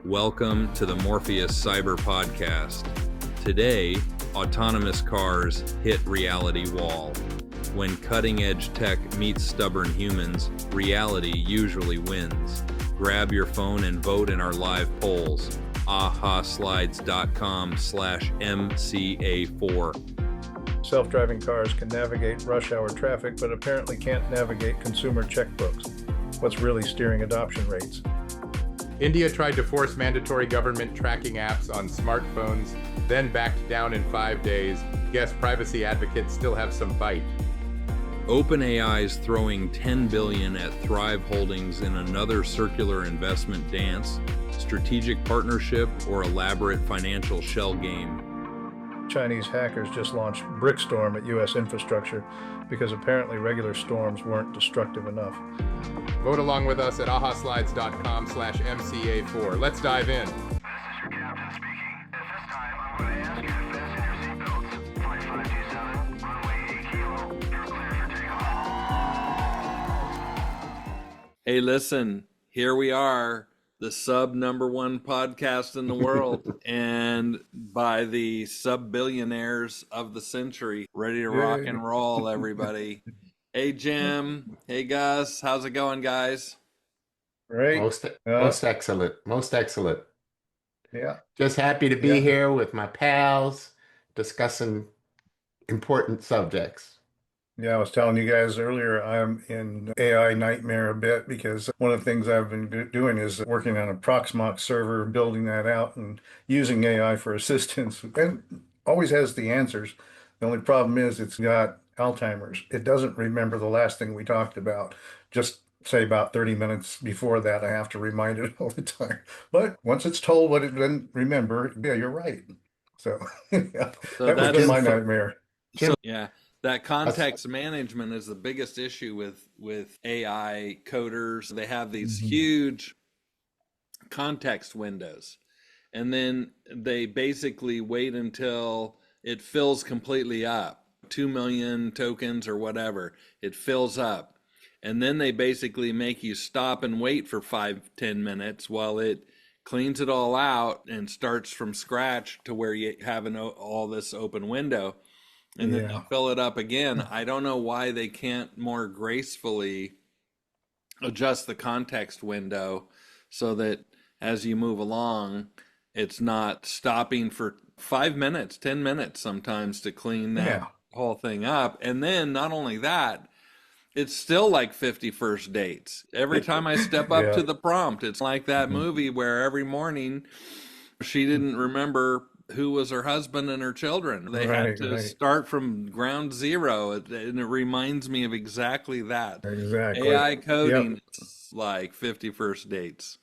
Welcome to the Morpheus Cyber Podcast. Today, autonomous cars hit reality wall. When cutting-edge tech meets stubborn humans, reality usually wins. Grab your phone and vote in our live polls. ahaslides.com/MCA4. Self-driving cars can navigate rush hour traffic, but apparently can't navigate consumer checkbooks. What's really steering adoption rates? India tried to force mandatory government tracking apps on smartphones, then backed down in 5 days. Guess privacy advocates still have some bite. OpenAI is throwing $10 billion at Thrive Holdings in another circular investment dance, strategic partnership, or elaborate financial shell game. Chinese hackers just launched BRICKSTORM at US Infrastructure because apparently regular storms weren't destructive enough. Vote along with us at ahaslides.com/MCA4. Let's dive in. This is your captain speaking. At this time, I'm going to ask you to fasten your seatbelts. Flight 527, runway 8 kilo. You're clear for takeoff. Hey, listen, here we are, the #1 podcast in the world, and by the sub-billionaires of the century, ready to rock and roll, everybody. Hey, Jim. Hey, Gus. How's it going, guys? Right? Most excellent. Most excellent. Yeah. Just happy to be here with my pals discussing important subjects. Yeah, I was telling you guys earlier, I'm in AI nightmare a bit because one of the things I've been doing is working on a Proxmox server, building that out and using AI for assistance, and always has the answers. The only problem is it's got Alzheimer's. It doesn't remember the last thing we talked about. Just say about 30 minutes before that, I have to remind it all the time. But once it's told what it didn't remember, yeah, you're right. So, yeah, So that was that's been my nightmare. Yeah, that context management is the biggest issue with AI coders. They have these huge context windows, and then they basically wait until it fills completely up. 2 million tokens or whatever, it fills up. And then they basically make you stop and wait for 5-10 minutes while it cleans it all out and starts from scratch to where you have all this open window. And then they'll fill it up again. I don't know why they can't more gracefully adjust the context window so that as you move along, it's not stopping for 5 minutes, 10 minutes sometimes to clean that whole thing up. And then not only that, it's still like 50 first dates. Every time I step up to the prompt, it's like that movie where every morning she didn't remember who was her husband and her children. They had to start from ground zero, and it reminds me of exactly that. Exactly. AI coding is like 50 first dates.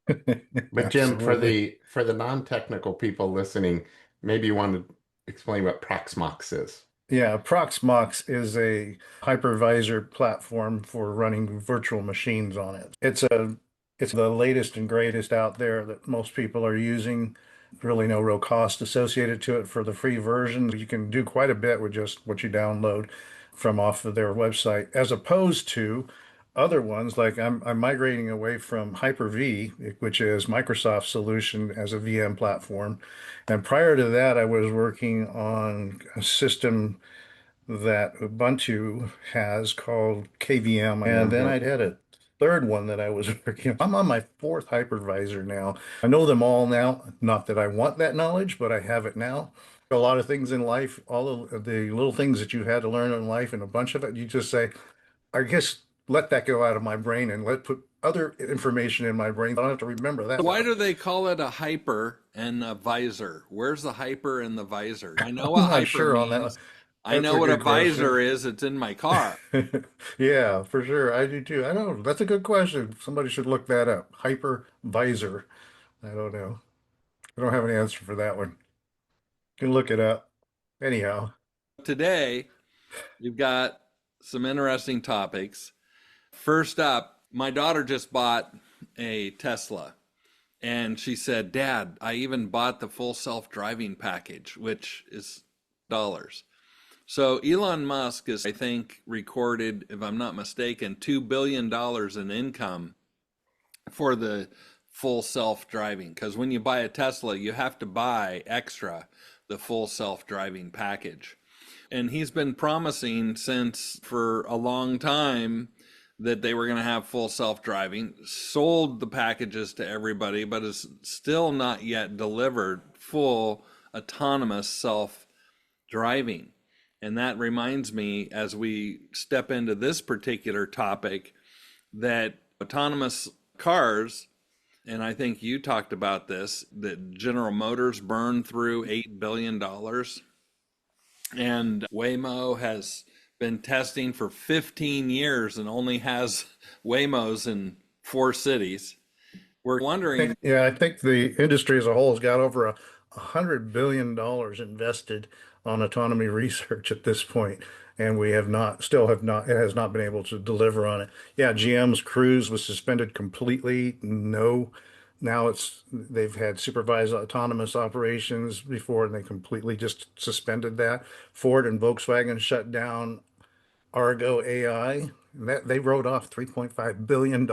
But Jim, for the non-technical people listening, maybe you want to explain what Proxmox is. Yeah, Proxmox is a hypervisor platform for running virtual machines on it. It's the latest and greatest out there that most people are using. Really no real cost associated to it for the free version. You can do quite a bit with just what you download from off of their website, as opposed to other ones like I'm migrating away from Hyper-V, which is Microsoft's solution as a VM platform. And prior to that, I was working on a system that Ubuntu has called KVM. And then I'd had a third one that I was working on. I'm on my fourth hypervisor now. I know them all now. Not that I want that knowledge, but I have it now. A lot of things in life, all of the little things that you had to learn in life, and a bunch of it, you just say, I guess, let that go out of my brain and put other information in my brain. I don't have to remember that. Why do they call it a hyper and a visor? Where's the hyper and the visor? I know what hyper means. On that. I know what a visor is. It's in my car. Yeah, for sure. I do too. I don't know. That's a good question. Somebody should look that up. Hyper visor. I don't know. I don't have an answer for that one. You can look it up. Anyhow. Today, we've got some interesting topics. First up, my daughter just bought a Tesla, and she said, Dad, I even bought the full self-driving package, which is dollars. So Elon Musk is, I think, recorded, if I'm not mistaken, $2 billion in income for the full self-driving, because when you buy a Tesla, you have to buy extra the full self-driving package. And he's been promising since for a long time that they were going to have full self-driving, sold the packages to everybody, but is still not yet delivered full autonomous self-driving. And that reminds me, as we step into this particular topic, that autonomous cars, and I think you talked about this, that General Motors burned through $8 billion. And Waymo has been testing for 15 years and only has Waymos in 4 cities. We're wondering. I think the industry as a whole has got over $100 billion invested on autonomy research at this point, and we have not, still have not, it has not been able to deliver on it. Yeah, GM's Cruise was suspended completely. No, now they've had supervised autonomous operations before, and they completely just suspended that. Ford and Volkswagen shut down Argo AI. That they wrote off $3.5 billion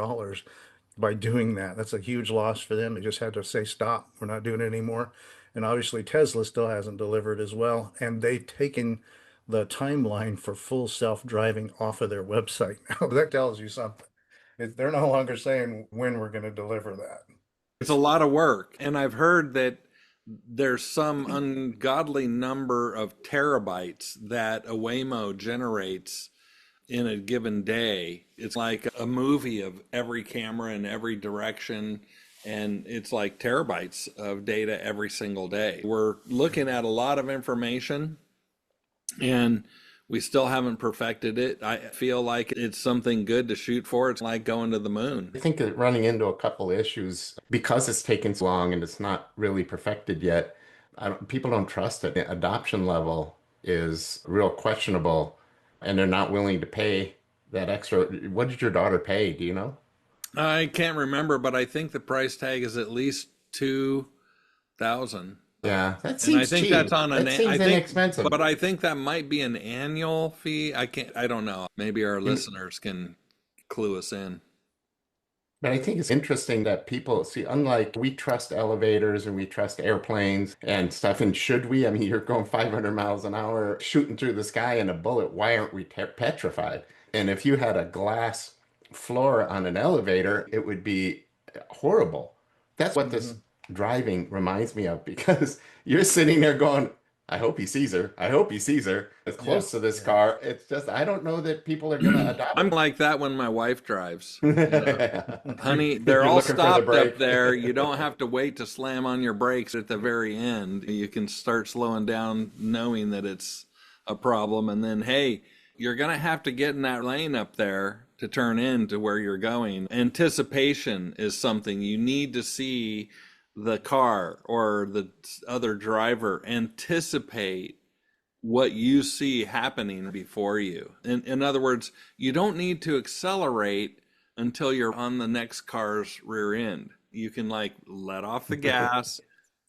by doing that. That's a huge loss for them. They just had to say, stop, we're not doing it anymore. And obviously, Tesla still hasn't delivered as well. And they've taken the timeline for full self-driving off of their website. Now, that tells you something. They're no longer saying when we're going to deliver that. It's a lot of work. And I've heard that there's some ungodly number of terabytes that a Waymo generates in a given day. It's like a movie of every camera in every direction, and it's like terabytes of data every single day. We're looking at a lot of information, and we still haven't perfected it. I feel like it's something good to shoot for. It's like going to the moon. I think that running into a couple issues because it's taken so long and it's not really perfected yet. People don't trust it. The adoption level is real questionable, and they're not willing to pay that extra. What did your daughter pay? Do you know? I can't remember, but I think the price tag is at least 2,000. Yeah, that And seems I think cheap. that's on That seems inexpensive. but I think that might be an annual fee. I don't know. Maybe our listeners can clue us in. But I think it's interesting that people see, unlike we trust elevators and we trust airplanes and stuff, and should we? I mean, you're going 500 miles an hour shooting through the sky in a bullet. Why aren't we petrified? And if you had a glass floor on an elevator, it would be horrible. That's what this driving reminds me of, because you're sitting there going, I hope he sees her. I hope he sees her. It's close to this car. It's just, I don't know that people are going to adopt I'm it. like that when my wife drives. Honey, they're You're all looking for the stopped brake. up there. You don't have to wait to slam on your brakes at the very end. You can start slowing down knowing that it's a problem. And then, hey, you're going to have to get in that lane up there to turn into where you're going. Anticipation is something you need to see the car or the other driver anticipate what you see happening before you. In other words, you don't need to accelerate until you're on the next car's rear end. You can like let off the gas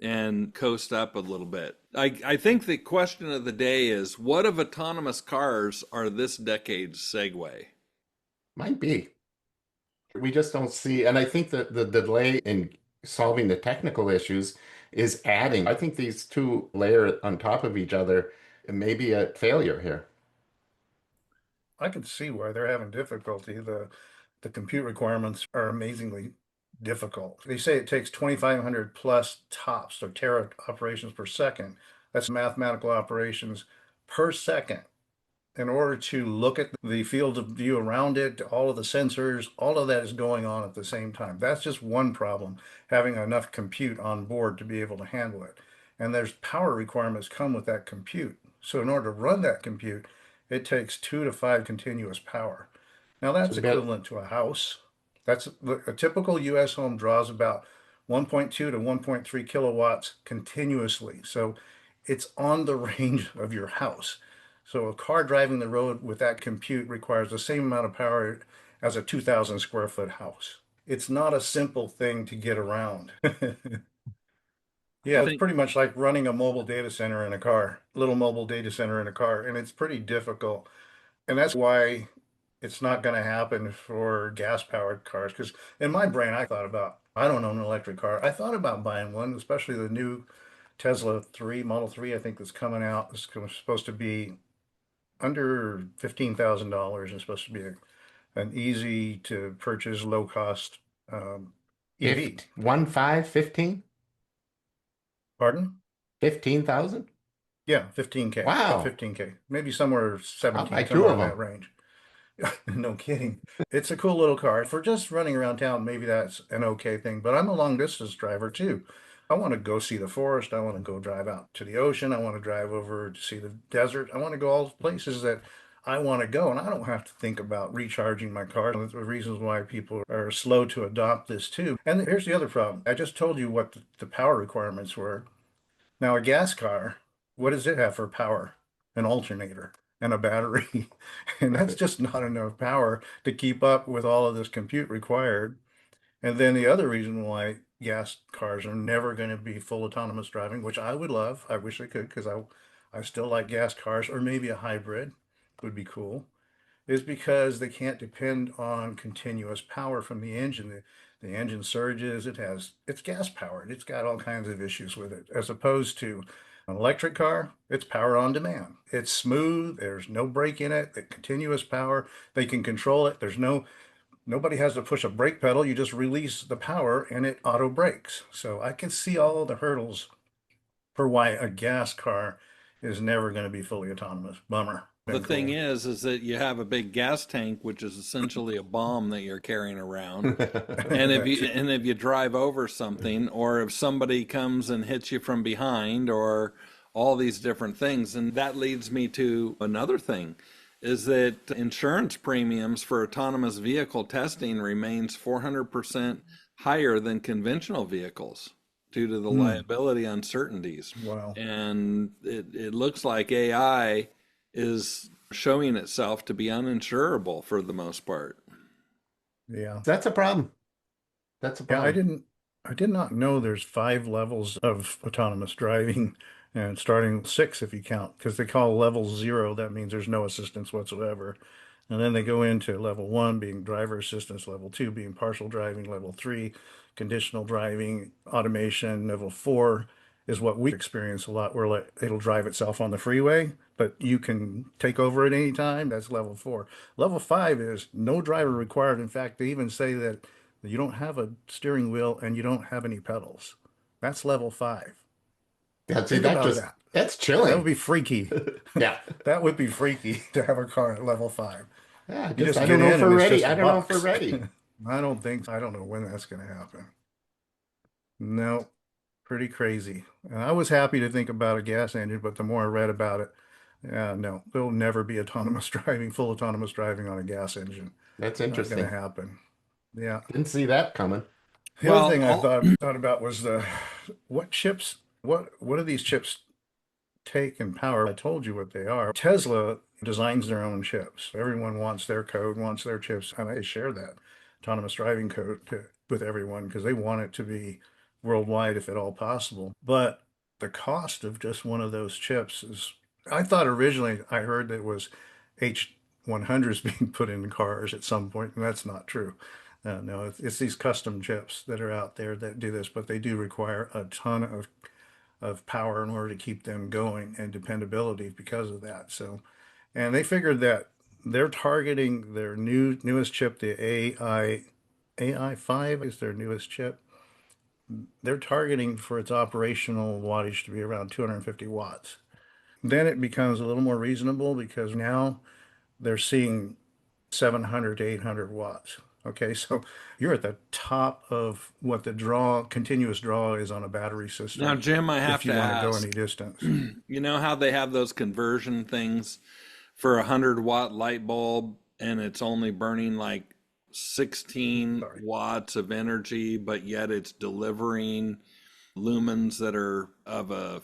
and coast up a little bit. I think the question of the day is, what of autonomous cars are this decade's segue? Might be. We just don't see, and I think that the delay in solving the technical issues is adding. I think these two layer on top of each other may be a failure here. I can see why they're having difficulty. The compute requirements are amazingly difficult. They say it takes 2,500 plus tops or tera operations per second. That's mathematical operations per second in order to look at the field of view around it, all of the sensors, all of that is going on at the same time. That's just one problem, having enough compute on board to be able to handle it. And there's power requirements come with that compute. So in order to run that compute, it takes 2 to 5 continuous power. Now that's So that- equivalent to a house. That's a typical US home draws about 1.2 to 1.3 kilowatts continuously. So it's on the range of your house. So a car driving the road with that compute requires the same amount of power as a 2,000 square foot house. It's not a simple thing to get around. Yeah, it's pretty much like running a mobile data center in a car, little mobile data center in a car, and it's pretty difficult. And that's why it's not going to happen for gas powered cars. Because in my brain, I thought about I don't own an electric car. I thought about buying one, especially the new Tesla 3, Model 3, I think that's coming out. It's supposed to be under $15,000. It's supposed to be an easy to purchase, low cost EV. 15? Pardon? 15,000? Yeah, 15K, about Wow. 15K, maybe somewhere I'll buy 17, two somewhere of in that them. range. No kidding. It's a cool little car. For just running around town, maybe that's an okay thing, but I'm a long distance driver too. I want to go see the forest. I want to go drive out to the ocean. I want to drive over to see the desert. I want to go all the places that I want to go, and I don't have to think about recharging my car. That's the reasons why people are slow to adopt this too. And here's the other problem. I just told you what the power requirements were. Now, a gas car, what does it have for power? An alternator and a battery. And that's just not enough power to keep up with all of this compute required. And then the other reason why gas cars are never going to be full autonomous driving, which I would love, I wish I could, because I still like gas cars, or maybe a hybrid would be cool, is because they can't depend on continuous power from the engine. The engine surges, it's gas powered. It's got all kinds of issues with it, as opposed to an electric car, it's power on demand. It's smooth, there's no brake in it, the continuous power, they can control it. Nobody has to push a brake pedal, you just release the power and it auto brakes. So I can see all the hurdles for why a gas car is never going to be fully autonomous. Bummer. The Been thing cool. is that you have a big gas tank, which is essentially a bomb that you're carrying around. And if That you too. and if you drive over something, or if somebody comes and hits you from behind, or all these different things, and that leads me to another thing, is that insurance premiums for autonomous vehicle testing remains 400% higher than conventional vehicles due to the Hmm. liability uncertainties. Wow. And it looks like AI is showing itself to be uninsurable for the most part. Yeah. That's a problem. That's a Yeah, problem. I did not know there's 5 levels of autonomous driving and starting 6 if you count, because they call level 0, that means there's no assistance whatsoever. And then they go into level 1 being driver assistance, level 2 being partial driving, level 3 conditional driving, automation, level 4 is what we experience a lot where like it'll drive itself on the freeway, but you can take over at any time. That's level 4. Level 5 is no driver required. In fact, they even say that you don't have a steering wheel and you don't have any pedals. That's level 5. Yeah, see, Think about that. that's That would chilling. be freaky. Yeah. That would be freaky to have a car at level 5. Yeah, You just just I don't get know in if and we're it's ready. just a I don't know if we're box. ready. I don't know when that's going to happen. No, pretty crazy. And I was happy to think about a gas engine, but the more I read about it, yeah, no, there'll never be autonomous driving, full autonomous driving on a gas engine. That's Not going to interesting. happen. Yeah. Didn't see that coming. The other Well, thing I all, thought about was what chips, what do these chips take and power? I told you what they are. Tesla designs their own chips. Everyone wants their code, wants their chips, and I share that autonomous driving code with everyone because they want it to be worldwide if at all possible. But the cost of just one of those chips is, I thought originally I heard that it was H100s being put in cars at some point, and that's not true. No, it's these custom chips that are out there that do this, but they do require a ton of power in order to keep them going and dependability because of that. So, and they figured that they're targeting their newest chip, the AI5 is their newest chip. They're targeting for its operational wattage to be around 250 watts. Then it becomes a little more reasonable because now they're seeing 700 to 800 watts. Okay, so you're at the top of what the continuous draw is on a battery now, system Jim, I have if to you want to go ask, any distance. you know how they have those conversion things for a 100-watt light bulb and it's only burning like 16 Sorry. watts of energy, but yet it's delivering lumens that are of a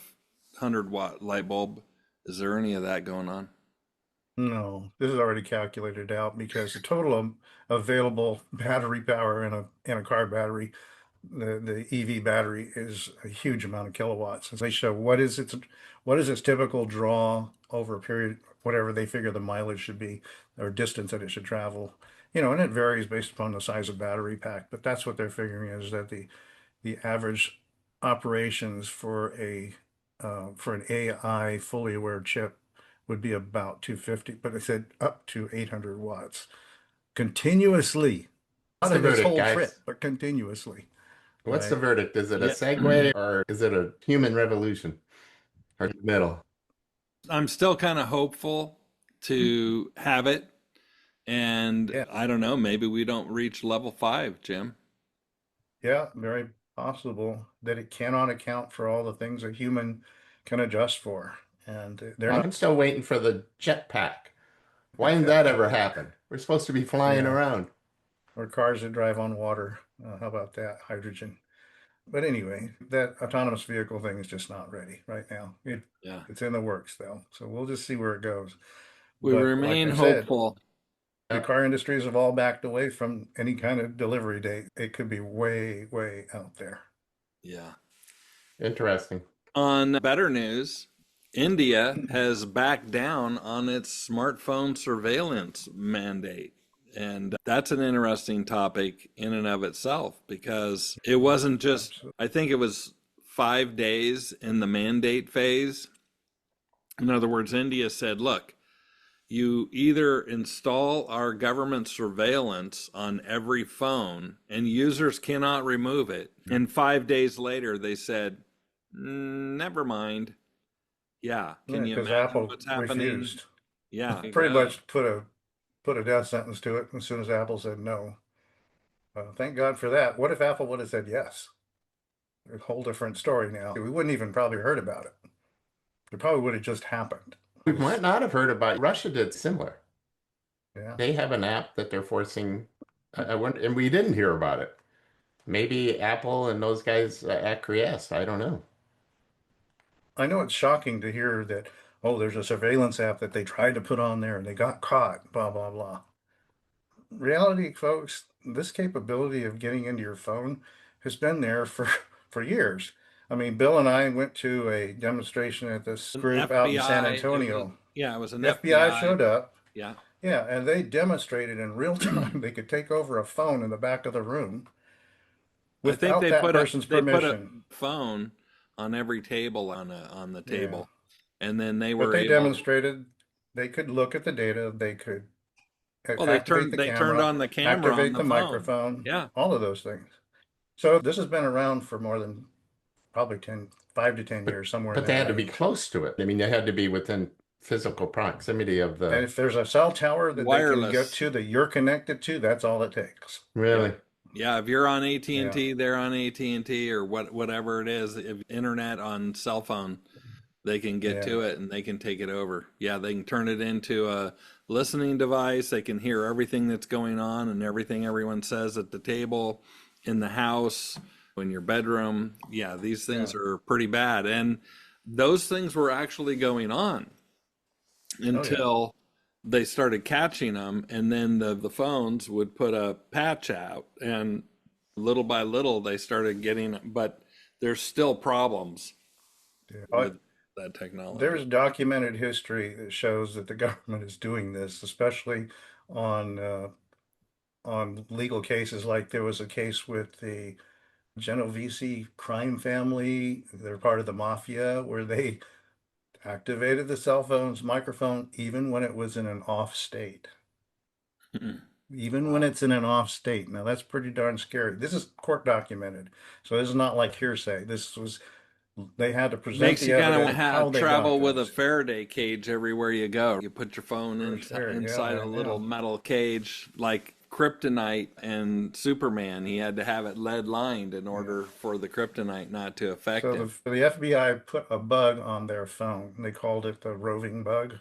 100-watt light bulb? Is there any of that going on? No, this is already calculated out because the total available battery power in a car battery, the EV battery is a huge amount of kilowatts. As they show what is its typical draw over a period, whatever they figure the mileage should be or distance that it should travel. and it varies based upon the size of battery pack, but that's what they're figuring is that the average operations for an AI fully aware chip would be about 250, but they said up to 800 watts continuously, What's not the in this verdict, whole guys? trip, but continuously, What's the right? verdict? Is it a Yeah. segue or is it a human revolution? Or middle? I'm still kind of hopeful to have it. And Yeah, I don't know, maybe we don't reach level 5, Jim. yeah, very possible that it cannot account for all the things a human can adjust for, and they're not. I'm still waiting for the jetpack. Why didn't that ever happen? We're supposed to be flying Yeah, around. or cars that drive on water. How about that? Hydrogen. But anyway, that autonomous vehicle thing is just not ready right now. Yeah. It's in the works though, so we'll just see where it goes. We But like remain I said, hopeful. the car industries have all backed away from any kind of delivery date. It could be way, way out there. Yeah. Interesting. On better news, India has backed down on its smartphone surveillance mandate. And that's an interesting topic in and of itself because it wasn't just, Absolutely. I think it was 5 days in the mandate phase. In other words, India said, look, you either install our government surveillance on every phone and users cannot remove it. And 5 days later, they said, never mind. Yeah. Yeah, Can you because imagine Apple what's happening? refused. Yeah. Pretty Go. much put a death sentence to it as soon as Apple said no. Thank God for that. What if Apple would have said yes? A whole different story now. We wouldn't even probably heard about it. It probably would have just happened. We might not have heard about it. Russia did similar. Yeah. They have an app that they're forcing, I wonder, and we didn't hear about it. Maybe Apple and those guys acquiesced. I don't know. I know it's shocking to hear that, oh, there's a surveillance app that they tried to put on there and they got caught, blah, blah, blah. Reality, folks, this capability of getting into your phone has been there for years. I mean, Bill and I went to a demonstration at this An group out in San FBI, Antonio. it was an The FBI FBI. showed up. Yeah. Yeah, and they demonstrated in real time they could take over a phone in the back of the room I think without that person's they put a permission. phone on every table on the Yeah. table. And then they But were they able, demonstrated they could look at the data, they could well, activate the they turned camera, on the camera on activate the the phone. microphone, Yeah. all of those things. So this has been around for more than probably 10, 5 to 10 But years, somewhere in but they that had to be range. close to it. I mean, they had to be within physical proximity of And the if there's a cell tower that they can get Wireless. to that you're connected to, that's all it takes. really. Yeah, if you're on Yeah. AT&T, they're on AT&T or whatever it is, if internet on cell phone, they can get Yeah. to it and they can take it over. Yeah, they can turn it into a listening device. They can hear everything that's going on and everything everyone says at the table, in the house, in your bedroom. Yeah, these Yeah. things are pretty bad. And those things were actually going on Oh yeah. until they started catching them. And then the phones would put a patch out. And little by little, they started getting, but there's still problems Yeah. with that technology. There's documented history that shows that the government is doing this, especially on uh, on legal cases. Like there was a case with the Genovese crime family. They're part of the mafia where they activated the cell phone's microphone even when it was in an off state. Even when Wow. it's in an off state. Now that's pretty darn scary. This is court documented. So this is not like hearsay. They had to present Makes the you kind of evidence how they got travel with a this. Faraday cage everywhere you go. You put your phone For sure. Yeah, inside a I little know. metal cage like Kryptonite and Superman. He had to have it lead lined in Yeah. order for the kryptonite not to affect So him. the FBI put a bug on their phone. They called it the roving bug,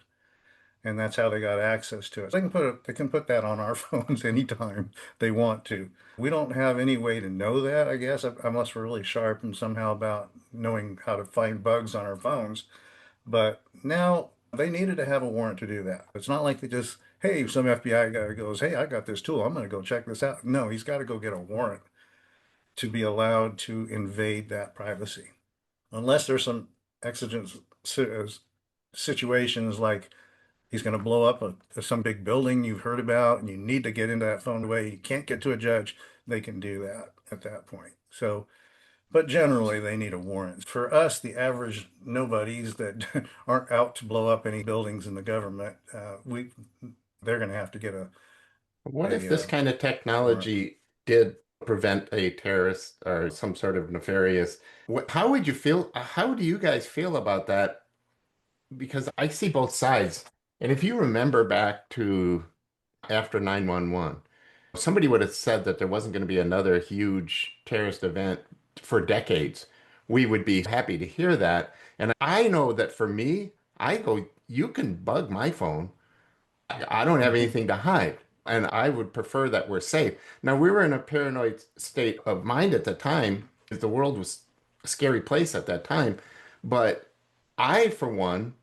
and that's how they got access to it. They can put that on our phones anytime they want to. We don't have any way to know that, I guess, unless we're really sharp and somehow about knowing how to find bugs on our phones. But now they needed to have a warrant to do that. It's not like they just, hey, some FBI guy goes, hey, I got this tool. I'm going to go check this out. No, he's got to go get a warrant to be allowed to invade that privacy. Unless there's some exigent situations like he's going to blow up some big building you've heard about and you need to get into that phone away. You can't get to a judge. They can do that at that point. So, but generally they need a warrant. For us, the average nobodies that aren't out to blow up any buildings in the government, they're going to have to get What if this a kind of warrant. technology did prevent a terrorist or some sort of nefarious? How would you feel? How do you guys feel about that? Because I see both sides. And if you remember back to after 9/11, somebody would have said that there wasn't going to be another huge terrorist event for decades. We would be happy to hear that. And I know that for me, I go, you can bug my phone. I don't have anything to hide. And I would prefer that we're safe. Now, we were in a paranoid state of mind at the time, because the world was a scary place at that time. But I, for one,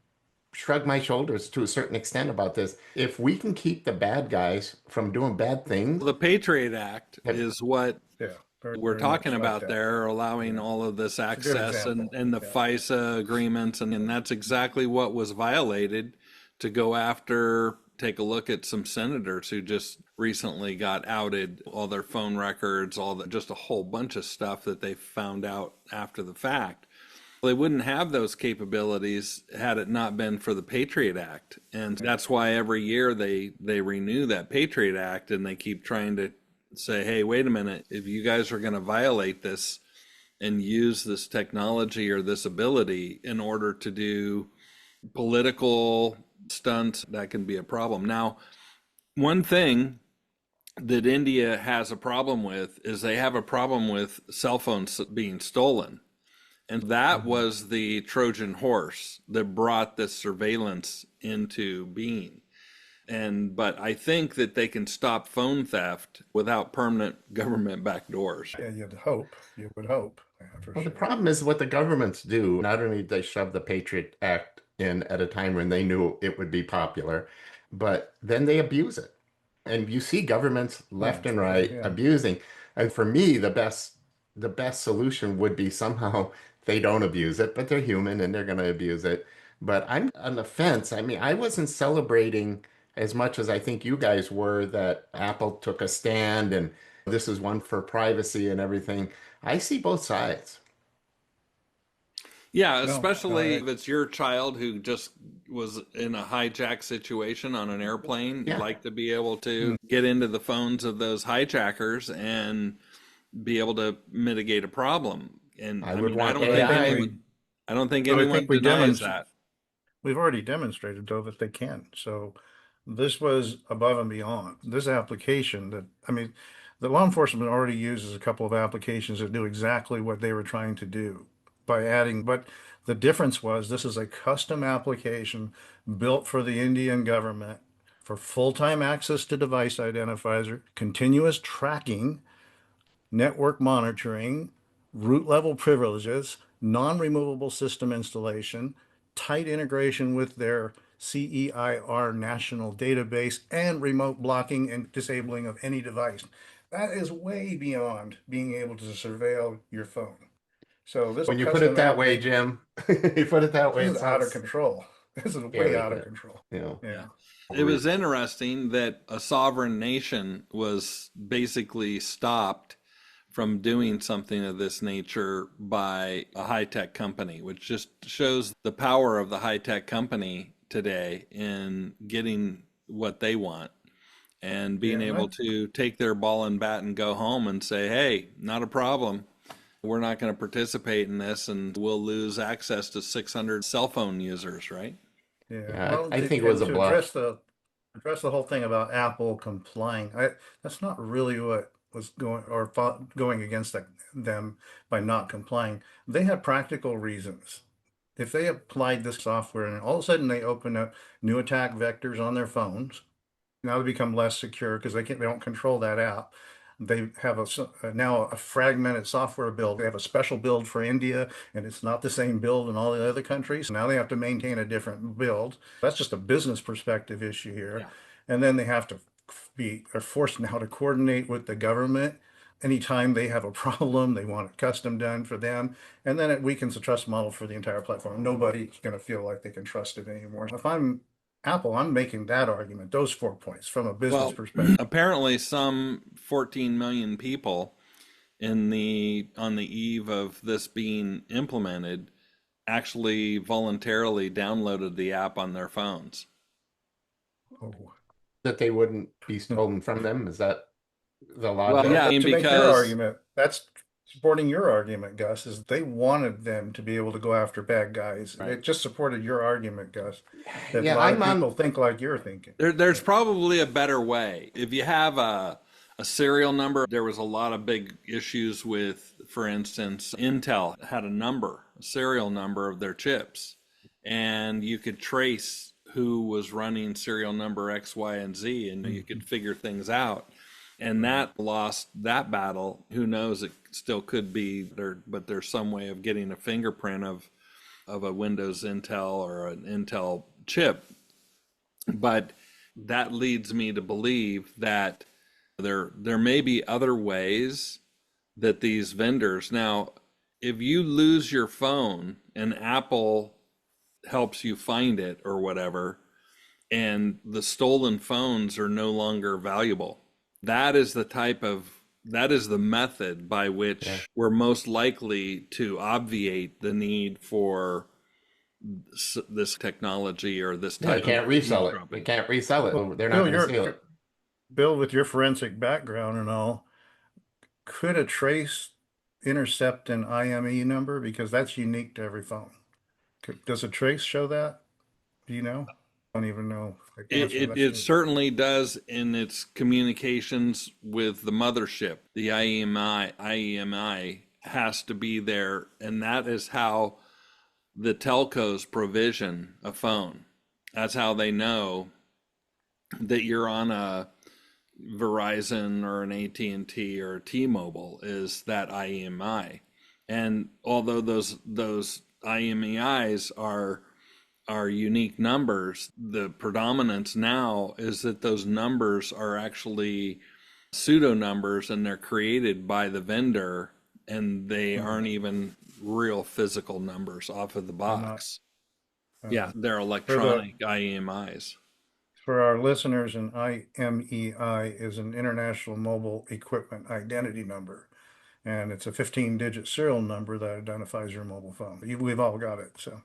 shrug my shoulders to a certain extent about this. If we can keep the bad guys from doing bad things, The Patriot Act is what Yeah, very, we're very much talking like about that. there, allowing Yeah. all of this It's a good access example. and the Yeah. FISA agreements. And that's exactly what was violated to go after. Take a look at some senators who just recently got outed, all their phone records, just a whole bunch of stuff that they found out after the fact. They wouldn't have those capabilities had it not been for the Patriot Act. And that's why every year they renew that Patriot Act and they keep trying to say, hey, wait a minute, if you guys are going to violate this and use this technology or this ability in order to do political stunts, that can be a problem. Now, one thing that India has a problem with is they have a problem with cell phones being stolen. And that was the Trojan horse that brought this surveillance into being. But I think that they can stop phone theft without permanent government backdoors. Yeah, you'd hope. You would hope. Yeah, for well, the sure. problem is what the governments do. Not only did they shove the Patriot Act in at a time when they knew it would be popular, but then they abuse it. And you see governments left and For sure. right Yeah. abusing. And for me, the best solution would be somehow they don't abuse it, but they're human and they're going to abuse it. But I'm on the fence. I mean, I wasn't celebrating as much as I think you guys were that Apple took a stand and this is one for privacy and everything. I see both sides. Yeah, No, especially if it's your child who just was in a hijack situation on an airplane. You'd Yeah. like to be able to get into the phones of those hijackers and be able to mitigate a problem. And I I would mean, want but I think AI. I don't think but I anyone think we denies that. we've already demonstrated though that they can. So this was above and beyond. This application that, I mean, the law enforcement already uses a couple of applications that do exactly what they were trying to do by adding, but the difference was this is a custom application built for the Indian government for full-time access to device identifier, continuous tracking, network monitoring, root level privileges, non-removable system installation, tight integration with their CEIR national database, and remote blocking and disabling of any device. That is way beyond being able to surveil your phone. So this When you put it custom that app, way, Jim, you put it that way, this it is out of sounds control. This is way scary. out of Yeah. control. You know, Yeah. It was interesting that a sovereign nation was basically stopped from doing something of this nature by a high-tech company, which just shows the power of the high-tech company today in getting what they want and being Yeah, able to take their ball and bat and go home and say, hey, not a problem. We're not going to participate in this and we'll lose access to 600 cell phone users, right? yeah. yeah, Well, I think it was and a to bluff. address the whole thing about Apple complying, that's not really what was going against them by not complying. They had practical reasons. If they applied this software and all of a sudden they open up new attack vectors on their phones, now they become less secure because they don't control that app. They have now a fragmented software build. They have a special build for India, and it's not the same build in all the other countries. Now they have to maintain a different build. That's just a business perspective issue here. Yeah. And then they have to are forced now to coordinate with the government. Anytime they have a problem, they want it custom done for them. And then it weakens the trust model for the entire platform. Nobody's going to feel like they can trust it anymore. If I'm Apple, I'm making that argument, those 4 points from a business Well, perspective. apparently some 14 million people in the on the eve of this being implemented actually voluntarily downloaded the app on their phones. Oh. That they wouldn't be stolen from them? Is that the Well, logic? yeah, I mean, To make your because argument, that's supporting your argument, Gus, is they wanted them to be able to go after bad guys. right. It just supported your argument, Gus, that a Yeah, lot of I'm people on. think like you're thinking. There's probably a better way. If you have a serial number, there was a lot of big issues with, for instance, Intel had a serial number of their chips, and you could trace who was running serial number X, Y, and Z, and you could figure things out. And that lost that battle. Who knows? It still could be there, but there's some way of getting a fingerprint of a Windows Intel or an Intel chip. But that leads me to believe that there may be other ways that these vendors now, if you lose your phone and Apple helps you find it or whatever, and the stolen phones are no longer valuable, that is the method by which we're most likely to obviate the need for this technology or this Yeah, they type of can't resell it. They eavesdropping. can't resell it. Well, So they're not Bill, going to steal it. Bill, with your forensic background and all, could a trace intercept an IME number? Because that's unique to every phone. Does a trace show that? Do you know? I don't even know if I can It, answer it, that. it certainly does in its communications with the mothership. The IEMI has to be there, and that is how the telcos provision a phone. That's how they know that you're on a Verizon or an AT&T or a T-Mobile, is that IEMI. And although those IMEIs are unique numbers, the predominance now is that those numbers are actually pseudo numbers, and they're created by the vendor, and they aren't even real physical numbers off of the They're not. box. Yeah, they're For the electronic IEMIs. for our listeners, an IMEI is an International Mobile Equipment Identity Number, and it's a 15-digit serial number that identifies your mobile phone. We've all got it. So,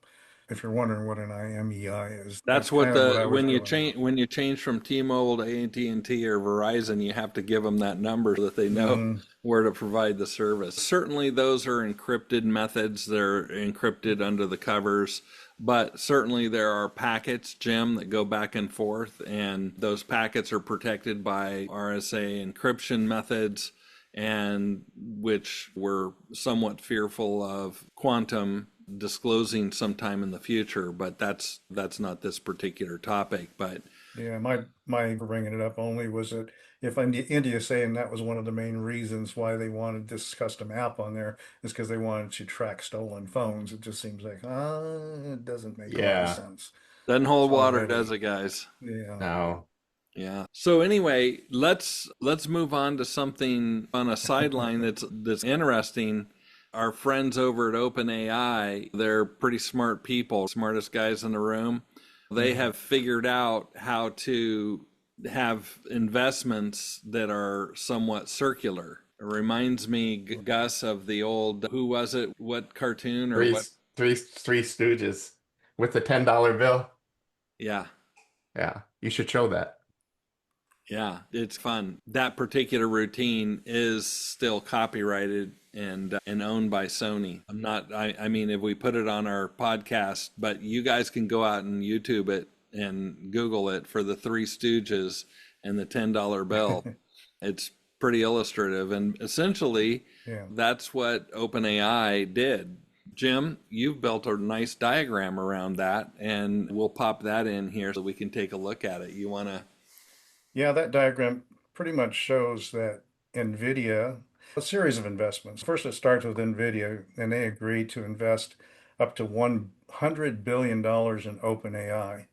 if you're wondering what an IMEI is, that's That's what kind of what the I was going when you change from T-Mobile to AT&T or Verizon, you have to give them that number so that they know on. where to provide the service. Certainly, those are encrypted methods. They're encrypted under the covers, but certainly there are packets, Jim, that go back and forth, and those packets are protected by RSA encryption methods, and which we're somewhat fearful of quantum disclosing sometime in the future, but that's not this particular topic. But Yeah, my bringing it up only was that if India saying that was one of the main reasons why they wanted this custom app on there is because they wanted to track stolen phones. It just seems like it doesn't make a lot of Yeah. sense doesn't hold water, already. does it, guys? Yeah. No. Yeah. So anyway, let's move on to something on a sideline that's interesting. Our friends over at OpenAI, they're pretty smart people, smartest guys in the room. They have figured out how to have investments that are somewhat circular. It reminds me, Gus, of the old, who was it? What cartoon or Three, what? three Stooges with the $10 bill. Yeah. Yeah, you should show that. Yeah, it's fun. That particular routine is still copyrighted and owned by Sony. I'm not. I mean, if we put it on our podcast, but you guys can go out and YouTube it and Google it for the Three Stooges and the $10 bill. It's pretty illustrative, and essentially, Yeah. that's what OpenAI did. Jim, you've built a nice diagram around that, and we'll pop that in here so we can take a look at it. You want to? Yeah, that diagram pretty much shows that NVIDIA, a series of investments. First, it starts with NVIDIA, and they agreed to invest up to $100 billion in OpenAI.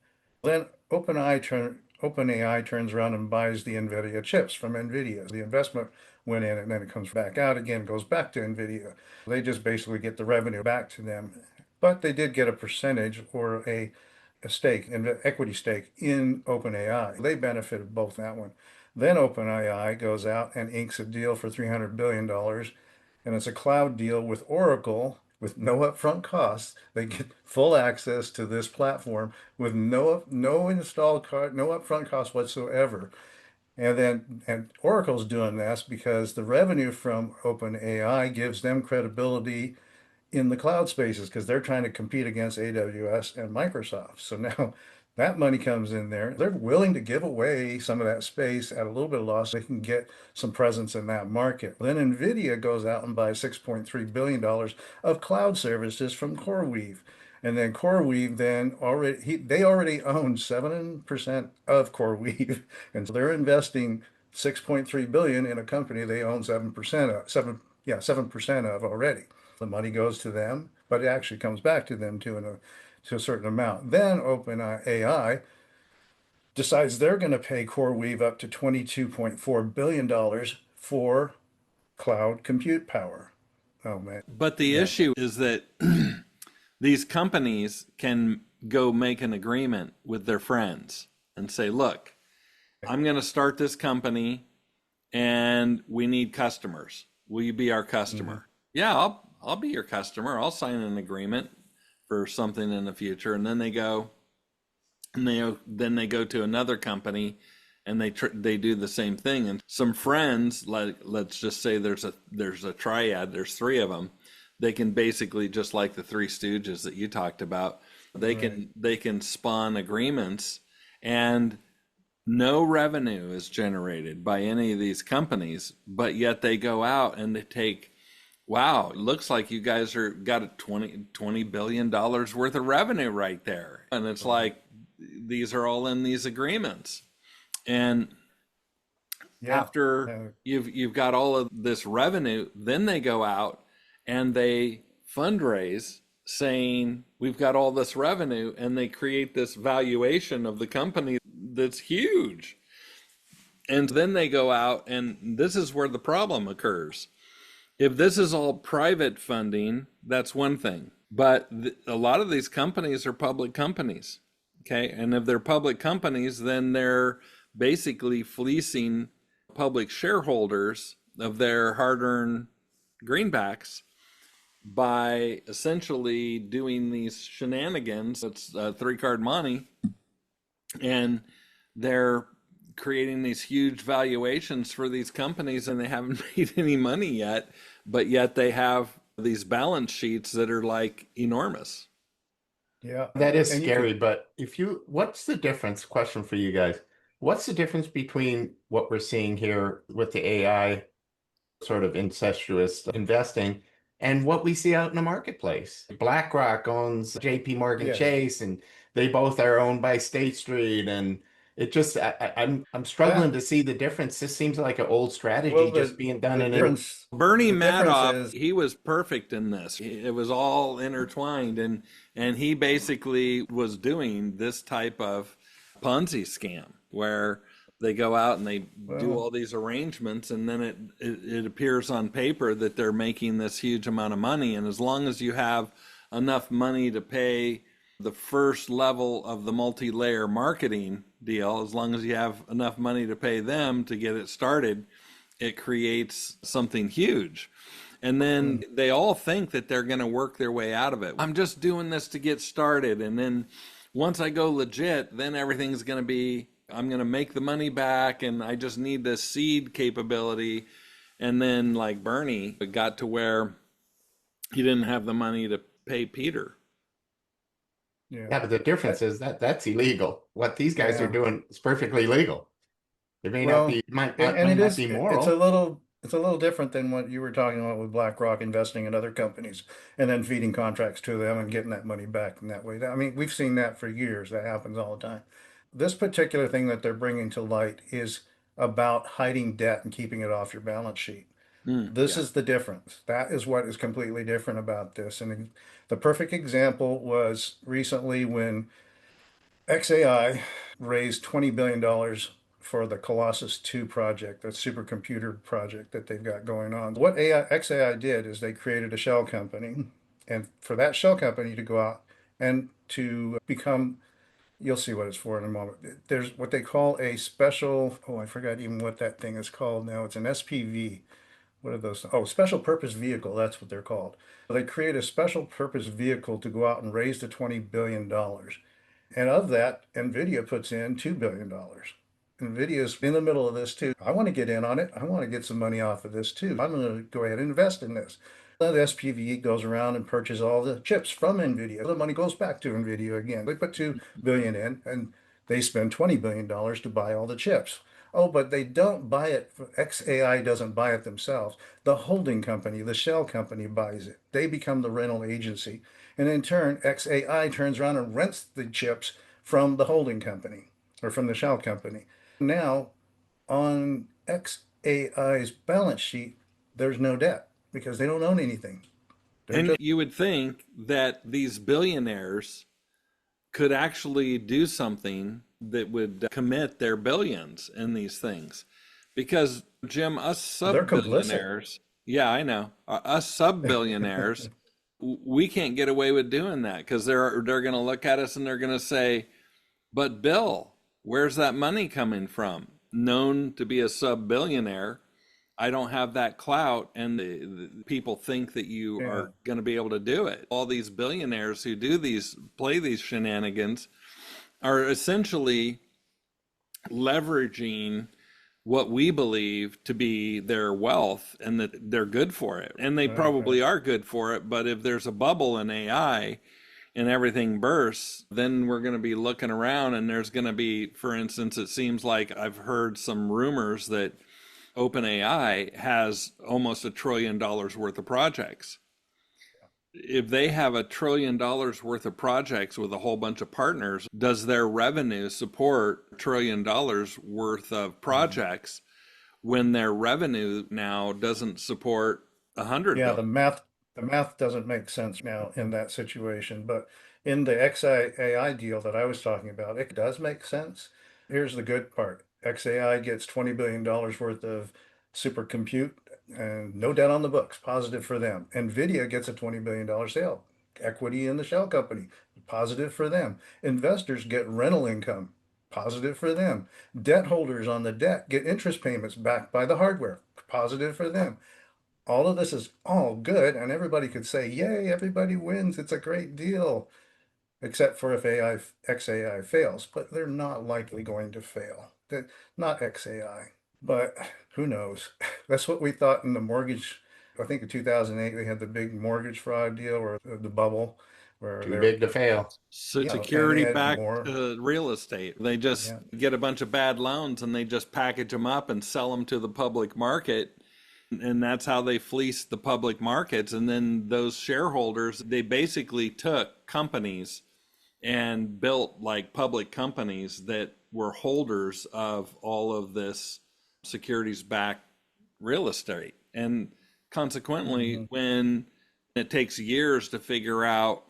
Then OpenAI turns around and buys the NVIDIA chips from NVIDIA. The investment went in and then it comes back out again, goes back to NVIDIA. They just basically get the revenue back to them. But they did get a percentage or a stake, an equity stake in OpenAI. They benefited both that one. Then OpenAI goes out and inks a deal for $300 billion, and it's a cloud deal with Oracle with no upfront costs. They get full access to this platform with no install card, no upfront cost whatsoever. And Oracle's doing this because the revenue from OpenAI gives them credibility in the cloud spaces because they're trying to compete against AWS and Microsoft. So now that money comes in there. They're willing to give away some of that space at a little bit of loss so they can get some presence in that market. Then NVIDIA goes out and buys $6.3 billion of cloud services from CoreWeave. And then CoreWeave then they already own 7% of CoreWeave. And so they're investing 6.3 billion in a company they own 7% of 7% of already. The money goes to them, but it actually comes back to them to a certain amount. Then OpenAI decides they're going to pay CoreWeave up to $22.4 billion for cloud compute power. Oh man. But the issue is that these companies can go make an agreement with their friends and say, look, I'm going to start this company and we need customers. Will you be our customer? Yeah, I'll be your customer. I'll sign an agreement for something in the future. And then they go to another company and they do the same thing. And some friends, like let's just say there's a triad, there's three of them. They can basically, just like the Three Stooges that you talked about, they can spawn agreements, and no revenue is generated by any of these companies, but yet they go out and they take, wow, it looks like you guys got a $20 billion worth of revenue right there. And it's like, these are all in these agreements. And after you've got all of this revenue, then they go out and they fundraise saying, we've got all this revenue, and they create this valuation of the company that's huge. And then they go out, and this is where the problem occurs. If this is all private funding, that's one thing. But a lot of these companies are public companies. Okay. And if they're public companies, then they're basically fleecing public shareholders of their hard-earned greenbacks by essentially doing these shenanigans. It's three-card money. And they're creating these huge valuations for these companies, and they haven't made any money yet, but yet they have these balance sheets that are like enormous. Yeah. That is scary, but what's the difference? Question for you guys. What's the difference between what we're seeing here with the AI sort of incestuous investing and what we see out in the marketplace? BlackRock owns JP Morgan Chase, and they both are owned by State Street, and it just I'm struggling to see the difference. This seems like an old strategy just being done in a Bernie Madoff, he was perfect in this. It was all intertwined, and he basically was doing this type of Ponzi scam where they go out and they do all these arrangements, and then it appears on paper that they're making this huge amount of money. And as long as you have enough money to pay the first level of the multi-layer marketing deal, as long as you have enough money to pay them to get it started, it creates something huge. And then they all think that they're going to work their way out of it. I'm just doing this to get started. And then once I go legit, then everything's going to be, I'm going to make the money back, and I just need this seed capability. And then like Bernie, it got to where he didn't have the money to pay Peter. Yeah, but the difference is that's illegal. What these guys are doing is perfectly legal. It may not be, might not be moral. It's a little different than what you were talking about with BlackRock investing in other companies and then feeding contracts to them and getting that money back in that way. I mean, we've seen that for years. That happens all the time. This particular thing that they're bringing to light is about hiding debt and keeping it off your balance sheet. This is the difference. That is what is completely different about this. And the perfect example was recently when XAI raised $20 billion for the Colossus 2 project, that supercomputer project that they've got going on. What XAI did is they created a shell company, and for that shell company to go out and to become You'll see what it's for in a moment. There's what they call a special, oh, I forgot even what that thing is called now. It's an SPV. What are those? Oh, special purpose vehicle. That's what they're called. They create a special purpose vehicle to go out and raise the $20 billion. And of that, NVIDIA puts in $2 billion. NVIDIA's in the middle of this too. I want to get in on it. I want to get some money off of this too. I'm going to go ahead and invest in this. The SPV goes around and purchases all the chips from NVIDIA. The money goes back to NVIDIA again. They put $2 billion in and they spend $20 billion to buy all the chips. Oh, but they don't buy it. XAI doesn't buy it themselves. The holding company, the shell company buys it. They become the rental agency. And in turn, XAI turns around and rents the chips from the holding company or from the shell company. Now, on XAI's balance sheet, there's no debt because they don't own anything. And you would think that these billionaires could actually do something that would commit their billions in these things. Because, Jim, us They're complicit. sub-billionaires, yeah, I know, us sub-billionaires, we can't get away with doing that because they're going to look at us and they're going to say, but Bill, where's that money coming from? Known to be a sub-billionaire, I don't have that clout, and the people think that you are going to be able to do it. All these billionaires who do these, play these shenanigans, are essentially leveraging what we believe to be their wealth, and that they're good for it. And they probably are good for it, but if there's a bubble in AI and everything bursts, then we're going to be looking around and there's going to be, for instance, it seems like I've heard some rumors that OpenAI has almost $1 trillion worth of projects. If they have $1 trillion worth of projects with a whole bunch of partners, does their revenue support $1 trillion worth of projects when their revenue now doesn't support 100 Yeah, billion? the math doesn't make sense now in that situation, but in the XAI deal that I was talking about, it does make sense. Here's the good part. XAI gets $20 billion worth of super compute and no debt on the books, positive for them. NVIDIA gets a $20 billion sale, equity in the shell company, positive for them. Investors get rental income, positive for them. Debt holders on the debt get interest payments backed by the hardware, positive for them. All of this is all good, and everybody could say, yay, everybody wins. It's a great deal, except for if XAI fails, but they're not likely going to fail. Not XAI, but who knows? That's what we thought in the mortgage. I think in 2008, they had the big mortgage fraud deal or the bubble where Too they're, big to fail. Security backed more. real estate. They just get a bunch of bad loans and they just package them up and sell them to the public market. And that's how they fleeced the public markets. And then those shareholders, they basically took companies and built like public companies that were holders of all of this securities backed real estate. And consequently, when it takes years to figure out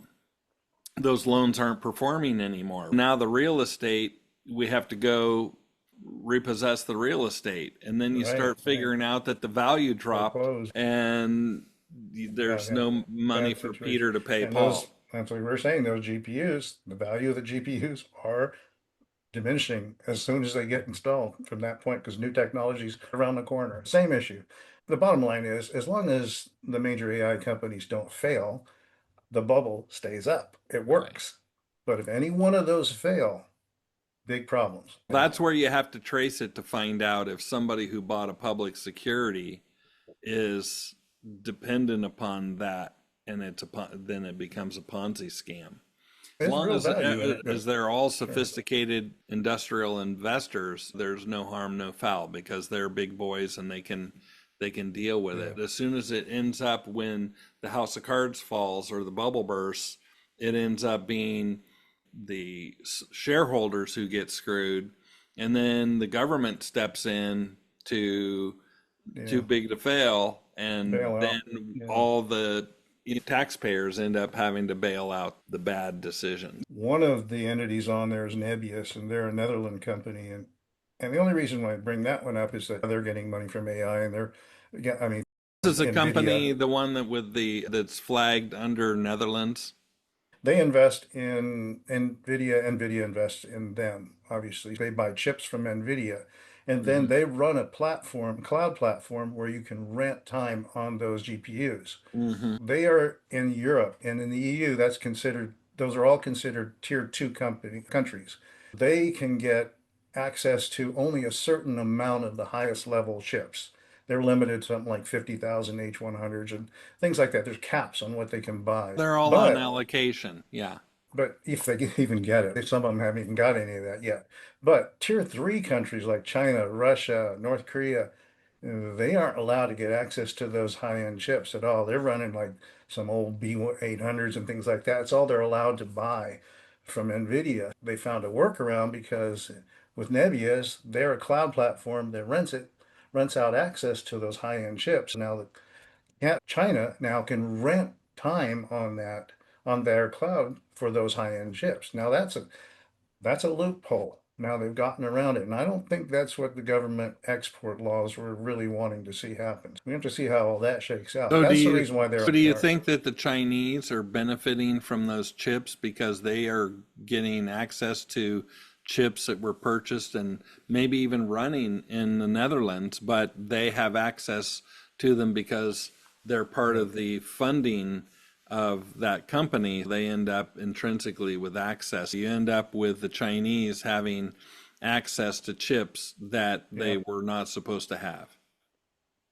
those loans aren't performing anymore, now the real estate, we have to go repossess the real estate, and then you start figuring out that the value dropped and there's no money for Peter to pay Paul. That's what we were saying. Those GPUs, the value of the GPUs are diminishing as soon as they get installed from that point because new technology's around the corner. Same issue. The bottom line is, as long as the major AI companies don't fail, the bubble stays up. It works. But if any one of those fail, big problems. That's where you have to trace it to find out if somebody who bought a public security is dependent upon that, and then it becomes a Ponzi scam. As long as they're all sophisticated industrial investors, there's no harm, no foul, because they're big boys and they can deal with it. As soon as it ends up when the house of cards falls or the bubble bursts, it ends up being the shareholders who get screwed, and then the government steps in to too big to fail, and then all the taxpayers end up having to bail out the bad decisions. One of the entities on there is Nebius, and they're a Netherlands company, and the only reason why I bring that one up is that they're getting money from AI, and this is a company, the one that that's flagged under Netherlands. They invest in NVIDIA. NVIDIA invests in them. Obviously, they buy chips from NVIDIA, and then Hmm. they run a platform, cloud platform, where you can rent time on those GPUs. Hmm. They are in Europe and in the EU. That's considered; those are all considered tier 2 countries. They can get access to only a certain amount of the highest level chips. They're limited to something like 50,000 H100s and things like that. There's caps on what they can buy. They're all on But allocation. Yeah. if they can even get it, some of them haven't even got any of that yet. But tier 3 countries like China, Russia, North Korea, they aren't allowed to get access to those high-end chips at all. They're running like some old B800s and things like that. It's all they're allowed to buy from NVIDIA. They found a workaround because with Nebius, they're a cloud platform that rents out access to those high-end chips. Now that China now can rent time on that on their cloud for those high-end chips. Now that's a loophole. Now they've gotten around it, and I don't think that's what the government export laws were really wanting to see happen. We have to see how all that shakes out. So do That's the you reason why so they're do you are. think that the Chinese are benefiting from those chips because they are getting access to chips that were purchased and maybe even running in the Netherlands, but they have access to them because they're part of the funding of that company. They end up intrinsically with access. You end up with the Chinese having access to chips that Yeah, they were not supposed to have.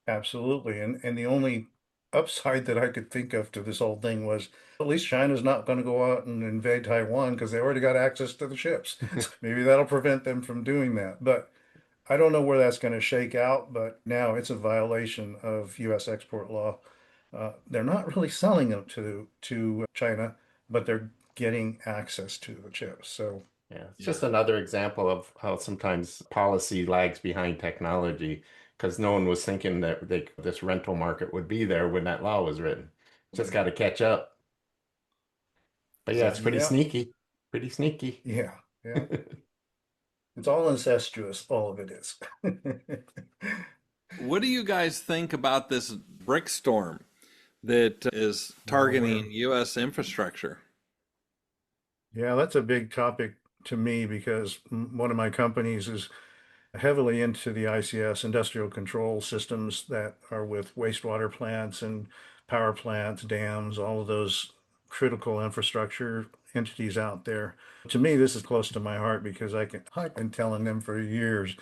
absolutely. And the only upside that I could think of to this whole thing was at least China's not going to go out and invade Taiwan because they already got access to the ships. Maybe that'll prevent them from doing that. But I don't know where that's going to shake out, but now it's a violation of U.S. export law. They're not really selling them to China, but they're getting access to the chips. So Yeah, it's Yeah. just another example of how sometimes policy lags behind technology because no one was thinking that this rental market would be there when that law was written. Just got to catch up. But yeah, it's pretty yeah, sneaky. Pretty sneaky. yeah, yeah. It's all incestuous. All of it is. What do you guys think about this BRICKSTORM that is Well, targeting U.S. infrastructure? yeah, that's a big topic to me because one of my companies is heavily into the ICS industrial control systems that are with wastewater plants and power plants, dams, all of those critical infrastructure entities out there. To me, this is close to my heart because I've been telling them for years,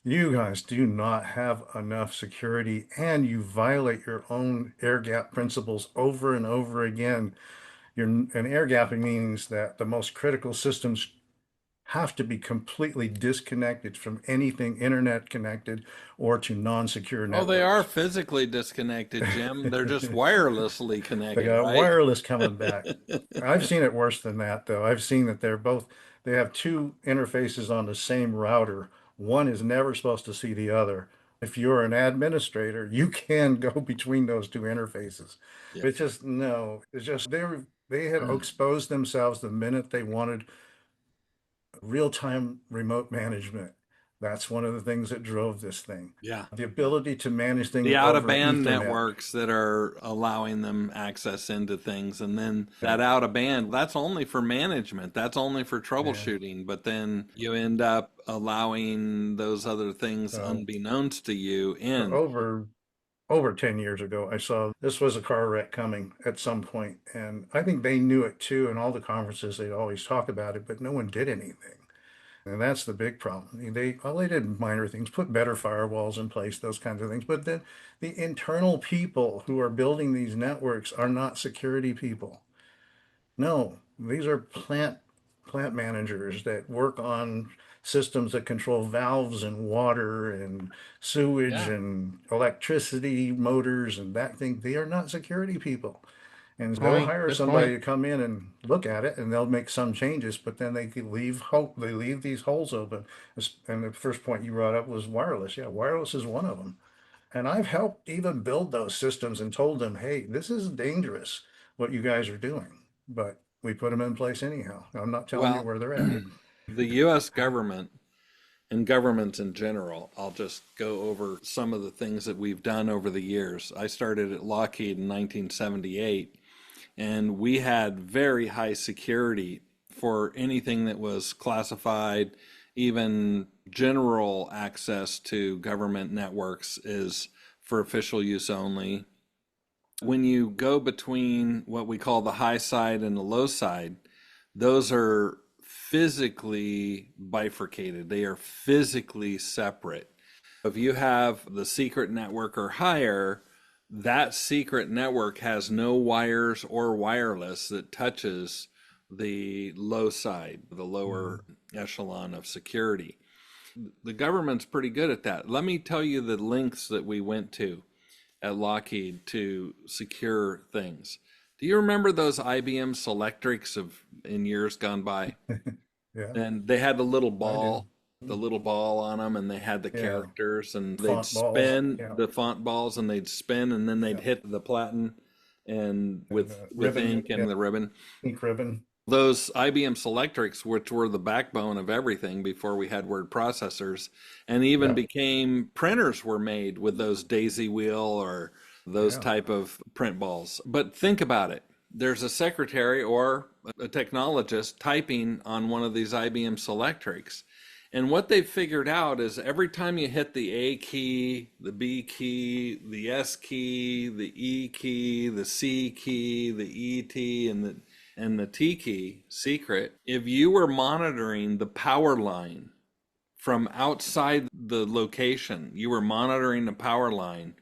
you guys do not have enough security and you violate your own air gap principles over and over again. And air gapping means that the most critical systems have to be completely disconnected from anything internet connected or to non-secure Oh, they are networks. physically disconnected, Jim. They're just wirelessly They connected, got right? wireless coming back. I've seen it worse than that, though. I've seen that they have two interfaces on the same router. One is never supposed to see the other. If you're an administrator, you can go between those two interfaces. Yeah. It's just, no, it's just they had exposed themselves the minute they wanted real-time remote management. That's one of the things that drove this thing. Yeah. The ability to manage things The out of over band Ethernet. networks that are allowing them access into things. And then that out of band, that's only for management, that's only for Yeah. troubleshooting. But then you end up allowing those other things So unbeknownst to you in. over 10 years ago, I saw this was a car wreck coming at some point, and I think they knew it too. In all the conferences, they'd always talk about it, but no one did anything. And that's the big problem. They did minor things, put better firewalls in place, those kinds of things. But then the internal people who are building these networks are not security people. No, these are plant managers that work on systems that control valves and water and sewage Yeah. and electricity motors and that thing. They are not security people. And they'll Point. hire Good somebody point. to come in and look at it and they'll make some changes, but then they leave these holes open. And the first point you brought up was wireless. Yeah, wireless is one of them. And I've helped even build those systems and told them, hey, this is dangerous what you guys are doing. But we put them in place anyhow. I'm not telling you Well, where they're at. the U.S. government and governments in general, I'll just go over some of the things that we've done over the years. I started at Lockheed in 1978, and we had very high security for anything that was classified. Even general access to government networks is for official use only. When you go between what we call the high side and the low side, those are physically bifurcated. They are physically separate. If you have the secret network or higher, that secret network has no wires or wireless that touches the low side, the lower echelon of security. The government's pretty good at that. Let me tell you the lengths that we went to at Lockheed to secure things. Do you remember those IBM Selectrics in years gone by? Yeah. And they had the little ball on them, and they had the characters, and they'd Font balls, spin yeah. the font balls, and they'd spin, and then they'd hit the platen and with ribbon, ink and the ribbon. Ink ribbon. Those IBM Selectrics, which were the backbone of everything before we had word processors, and even became printers were made with those daisy wheel or those type of print balls. But think about it. There's a secretary or a technologist typing on one of these IBM Selectrics. And what they've figured out is every time you hit the A key, the B key, the S key, the E key, the C key, the ET, and the T key, secret, if you were monitoring the power line from outside the location, you were monitoring the power line,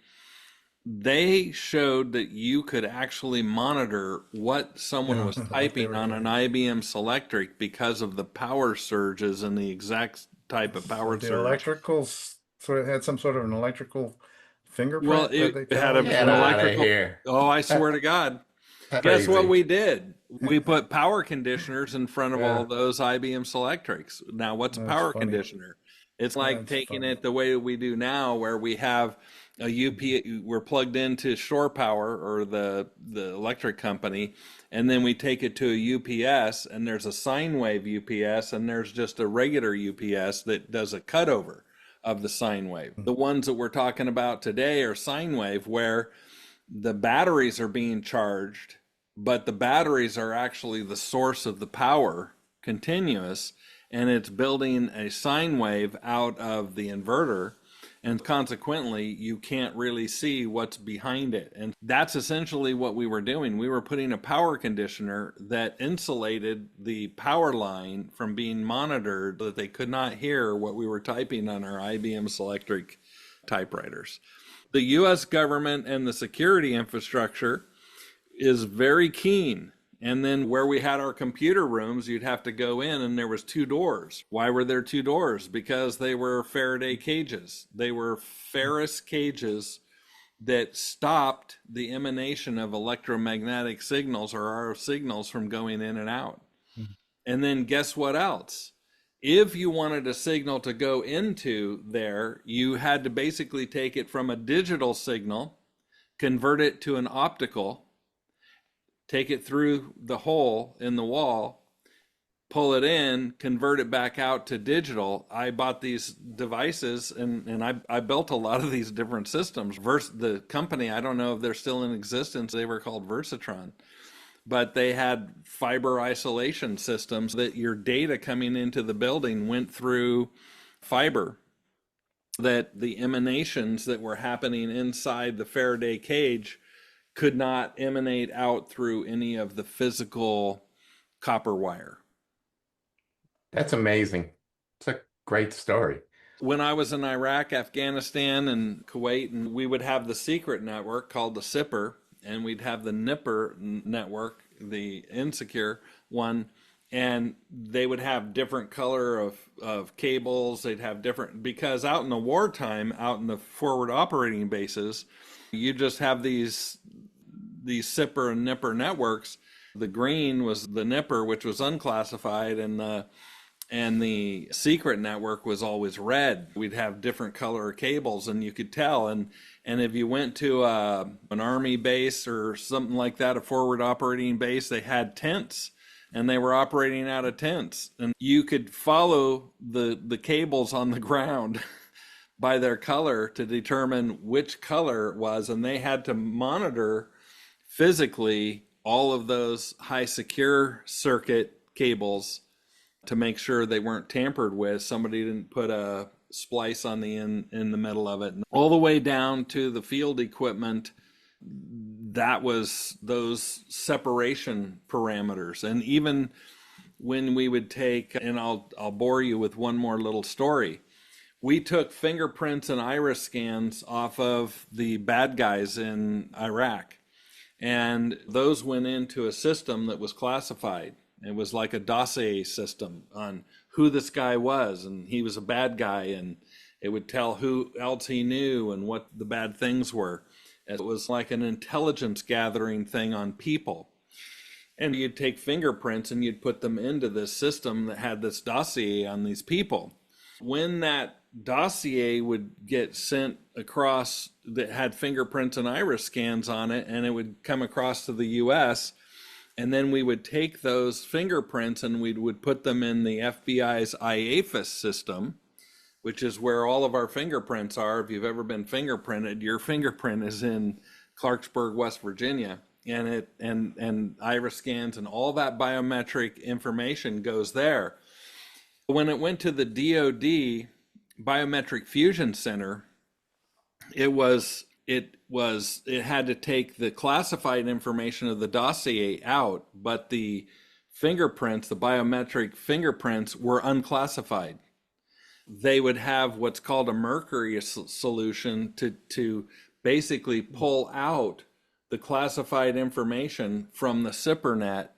they showed that you could actually monitor what someone was typing on an IBM Selectric because of the power surges and the exact type of power surge. The electricals, so it had some sort of an electrical fingerprint. Well, it had an electrical. Oh, I swear to God. Guess what we did? We put power conditioners in front of all those IBM Selectrics. Now, what's a power conditioner? It's like taking it the way we do now, where we have a we're plugged into shore power or the electric company, and then we take it to a UPS, and there's a sine wave UPS, and there's just a regular UPS that does a cutover of the sine wave. The ones that we're talking about today are sine wave, where the batteries are being charged, but the batteries are actually the source of the power, continuous, and it's building a sine wave out of the inverter. And consequently, you can't really see what's behind it. And that's essentially what we were doing. We were putting a power conditioner that insulated the power line from being monitored, so that they could not hear what we were typing on our IBM Selectric typewriters. The US government and the security infrastructure is very keen. And then where we had our computer rooms, you'd have to go in, and there was 2 doors. Why were there 2 doors? Because they were Faraday cages. They were Ferris cages that stopped the emanation of electromagnetic signals or RF signals from going in and out. And then guess what else? If you wanted a signal to go into there, you had to basically take it from a digital signal, convert it to an optical, take it through the hole in the wall, pull it in, convert it back out to digital. I bought these devices, and I built a lot of these different systems. The company, I don't know if they're still in existence, they were called Versatron. But they had fiber isolation systems that your data coming into the building went through fiber, that the emanations that were happening inside the Faraday cage could not emanate out through any of the physical copper wire. That's amazing. It's a great story. When I was in Iraq, Afghanistan, and Kuwait, and we would have the secret network called the SIPR, and we'd have the NIPR network, the insecure one, and they would have different color of cables. They'd have different, because out in the wartime, out in the forward operating bases, you just have these SIPR and NIPR networks. The green was the NIPR, which was unclassified, and the secret network was always red. We'd have different color cables, and you could tell. And if you went to an army base or something like that, a forward operating base, they had tents, and they were operating out of tents, and you could follow the cables on the ground by their color to determine which color it was, and they had to monitor physically all of those high secure circuit cables to make sure they weren't tampered with. Somebody didn't put a splice on the in the middle of it. And all the way down to the field equipment, that was those separation parameters. And even when we would take, and I'll bore you with one more little story. We took fingerprints and iris scans off of the bad guys in Iraq, and those went into a system that was classified. It was like a dossier system on who this guy was, and he was a bad guy, and it would tell who else he knew and what the bad things were. It was like an intelligence gathering thing on people. And you'd take fingerprints and you'd put them into this system that had this dossier on these people. When that dossier would get sent across that had fingerprints and iris scans on it, and it would come across to the US, and then we would take those fingerprints and we would put them in the FBI's IAFIS system, which is where all of our fingerprints are. If you've ever been fingerprinted, your fingerprint is in Clarksburg, West Virginia, and iris scans and all that biometric information goes there. When it went to the DoD Biometric Fusion Center, it had to take the classified information of the dossier out, but the fingerprints, the biometric fingerprints, were unclassified. They would have what's called a mercury solution to basically pull out the classified information from the SIPRnet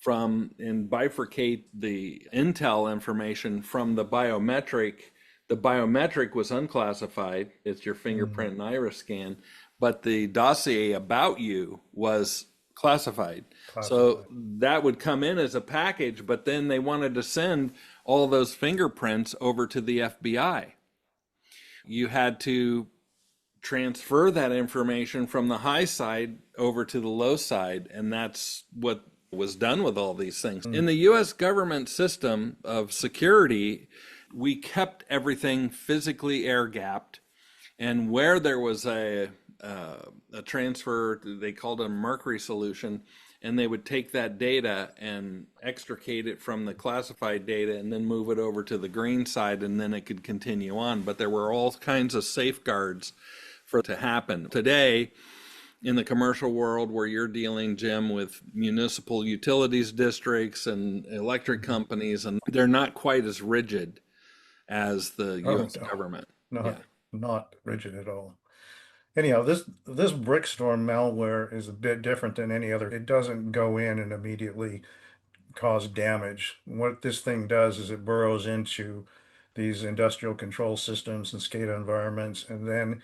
and bifurcate the intel information from the biometric. The biometric was unclassified. It's your fingerprint and iris scan, but the dossier about you was classified. So that would come in as a package, but then they wanted to send all those fingerprints over to the FBI. You had to transfer that information from the high side over to the low side, and that's what was done with all these things. In the US government system of security, we kept everything physically air-gapped, and where there was a transfer, they called it a mercury solution, and they would take that data and extricate it from the classified data and then move it over to the green side, and then it could continue on. But there were all kinds of safeguards for it to happen. Today, in the commercial world where you're dealing, Jim, with municipal utilities districts and electric companies, and they're not quite as rigid as the U.S. government. Not rigid at all. Anyhow, this BRICKSTORM malware is a bit different than any other. It doesn't go in and immediately cause damage. What this thing does is it burrows into these industrial control systems and SCADA environments, and then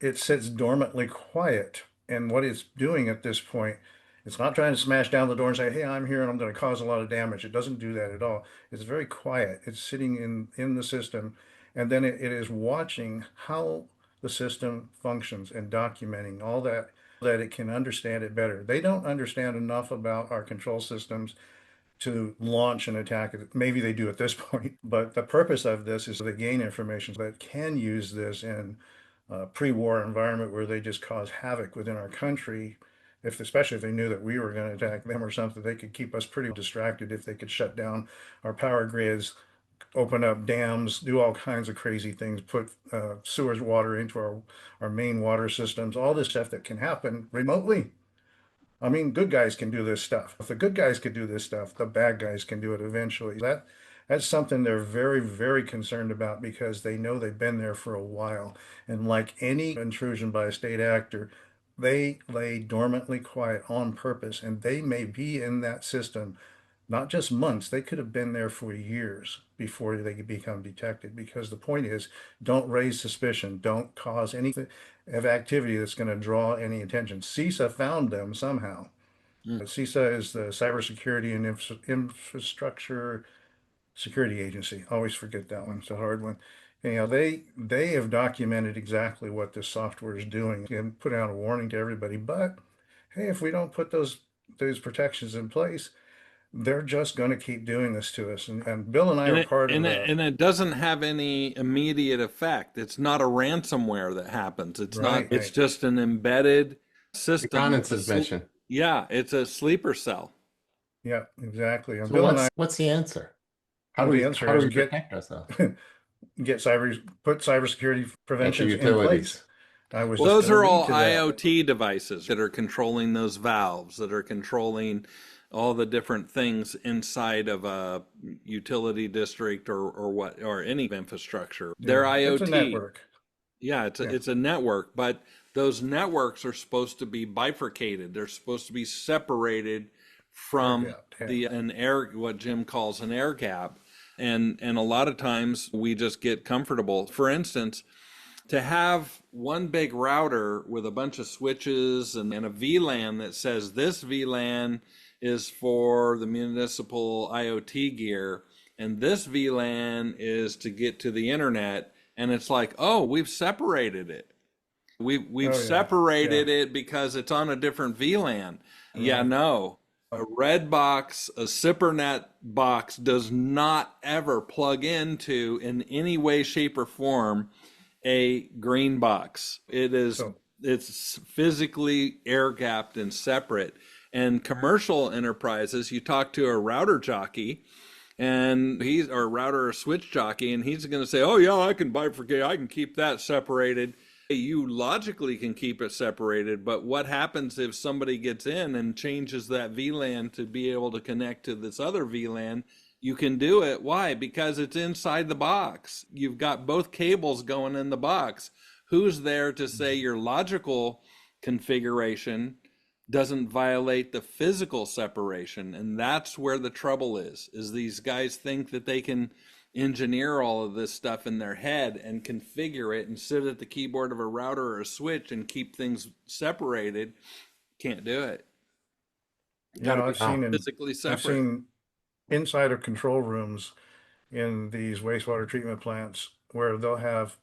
it sits dormantly quiet. And what it's doing at this point, it's not trying to smash down the door and say, hey, I'm here and I'm going to cause a lot of damage. It doesn't do that at all. It's very quiet. It's sitting in the system, and then it is watching how the system functions and documenting all that it can understand it better. They don't understand enough about our control systems to launch an attack. Maybe they do at this point, but the purpose of this is to gain information that can use this in a pre-war environment where they just cause havoc within our country. Especially if they knew that we were going to attack them or something, they could keep us pretty distracted if they could shut down our power grids, open up dams, do all kinds of crazy things, put sewers water into our main water systems, all this stuff that can happen remotely. I mean, good guys can do this stuff. If the good guys could do this stuff, the bad guys can do it eventually. That's something they're very, very concerned about because they know they've been there for a while. And like any intrusion by a state actor, they lay dormantly quiet on purpose, and they may be in that system not just months, they could have been there for years before they could become detected. Because the point is, don't raise suspicion, don't cause any of activity that's going to draw any attention. CISA found them somehow. CISA is the Cybersecurity and Infrastructure Security Agency. Always forget that one. It's a hard one. They have documented exactly what this software is doing and put out a warning to everybody. But hey, if we don't put those protections in place, they're just going to keep doing this to us. And Bill and I are part of that. And it doesn't have any immediate effect. It's not a ransomware that happens. It's not. It's just an embedded system. Reconnaissance mission. Yeah, it's a sleeper cell. Yeah, exactly. And So Bill and I, what's the answer? the answer How do is we protect ourselves? put cybersecurity At the preventions in place. utilities. I was Well, just those going to are lead all to that. IoT devices that are controlling those valves, that are controlling all the different things inside of a utility district or any infrastructure. They're Yeah, it's a IoT. network. Yeah, Yeah, it's a network, but those networks are supposed to be bifurcated. They're supposed to be separated air from gap. Yeah. an air, what Jim calls an air gap. And a lot of times we just get comfortable. For instance, to have one big router with a bunch of switches and a VLAN that says this VLAN is for the municipal IoT gear and this VLAN is to get to the internet, and it's like, oh, we've separated it. We've Oh yeah. Yeah. separated it because it's on a different VLAN. Yeah, Right. no. A red box, a SIPRnet box does not ever plug into in any way, shape, or form a green box. So It's physically air gapped and separate. And commercial enterprises, you talk to a router jockey and he's or router or switch jockey, and he's going to say, "Oh yeah, I can bifurcate. I can keep that separated." You logically can keep it separated, but what happens if somebody gets in and changes that VLAN to be able to connect to this other VLAN? You can do it. Why? Because it's inside the box. You've got both cables going in the box. Who's there to say your logical configuration doesn't violate the physical separation? And that's where the trouble is these guys think that they can engineer all of this stuff in their head and configure it and sit at the keyboard of a router or a switch and keep things separated. Can't do it. Got to be physically I've separate. seen inside of control rooms in these wastewater treatment plants where they'll have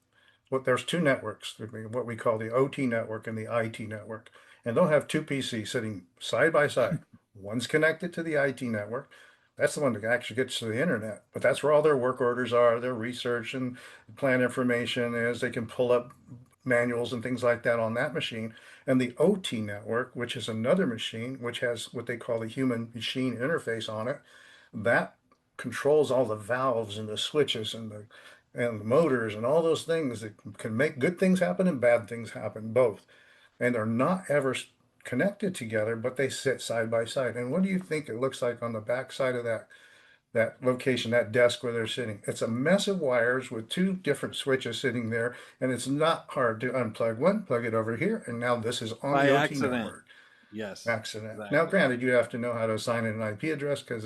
there's two networks, what we call the OT network and the IT network. And they'll have two PCs sitting side by side. One's connected to the IT network. That's the one that actually gets to the internet. But that's where all their work orders are, their research and plant information is. They can pull up manuals and things like that on that machine. And the OT network, which is another machine, which has what they call the human machine interface on it, that controls all the valves and the switches and the motors and all those things that can make good things happen and bad things happen both. And they're not ever connected together, but they sit side by side. And what do you think it looks like on the back side of that location, that desk where they're sitting? It's a mess of wires with two different switches sitting there, and it's not hard to unplug one, plug it over here, and now this is on By the OT accident. network. Yes, Accident. Now, exactly. granted, you have to know how to assign an IP address because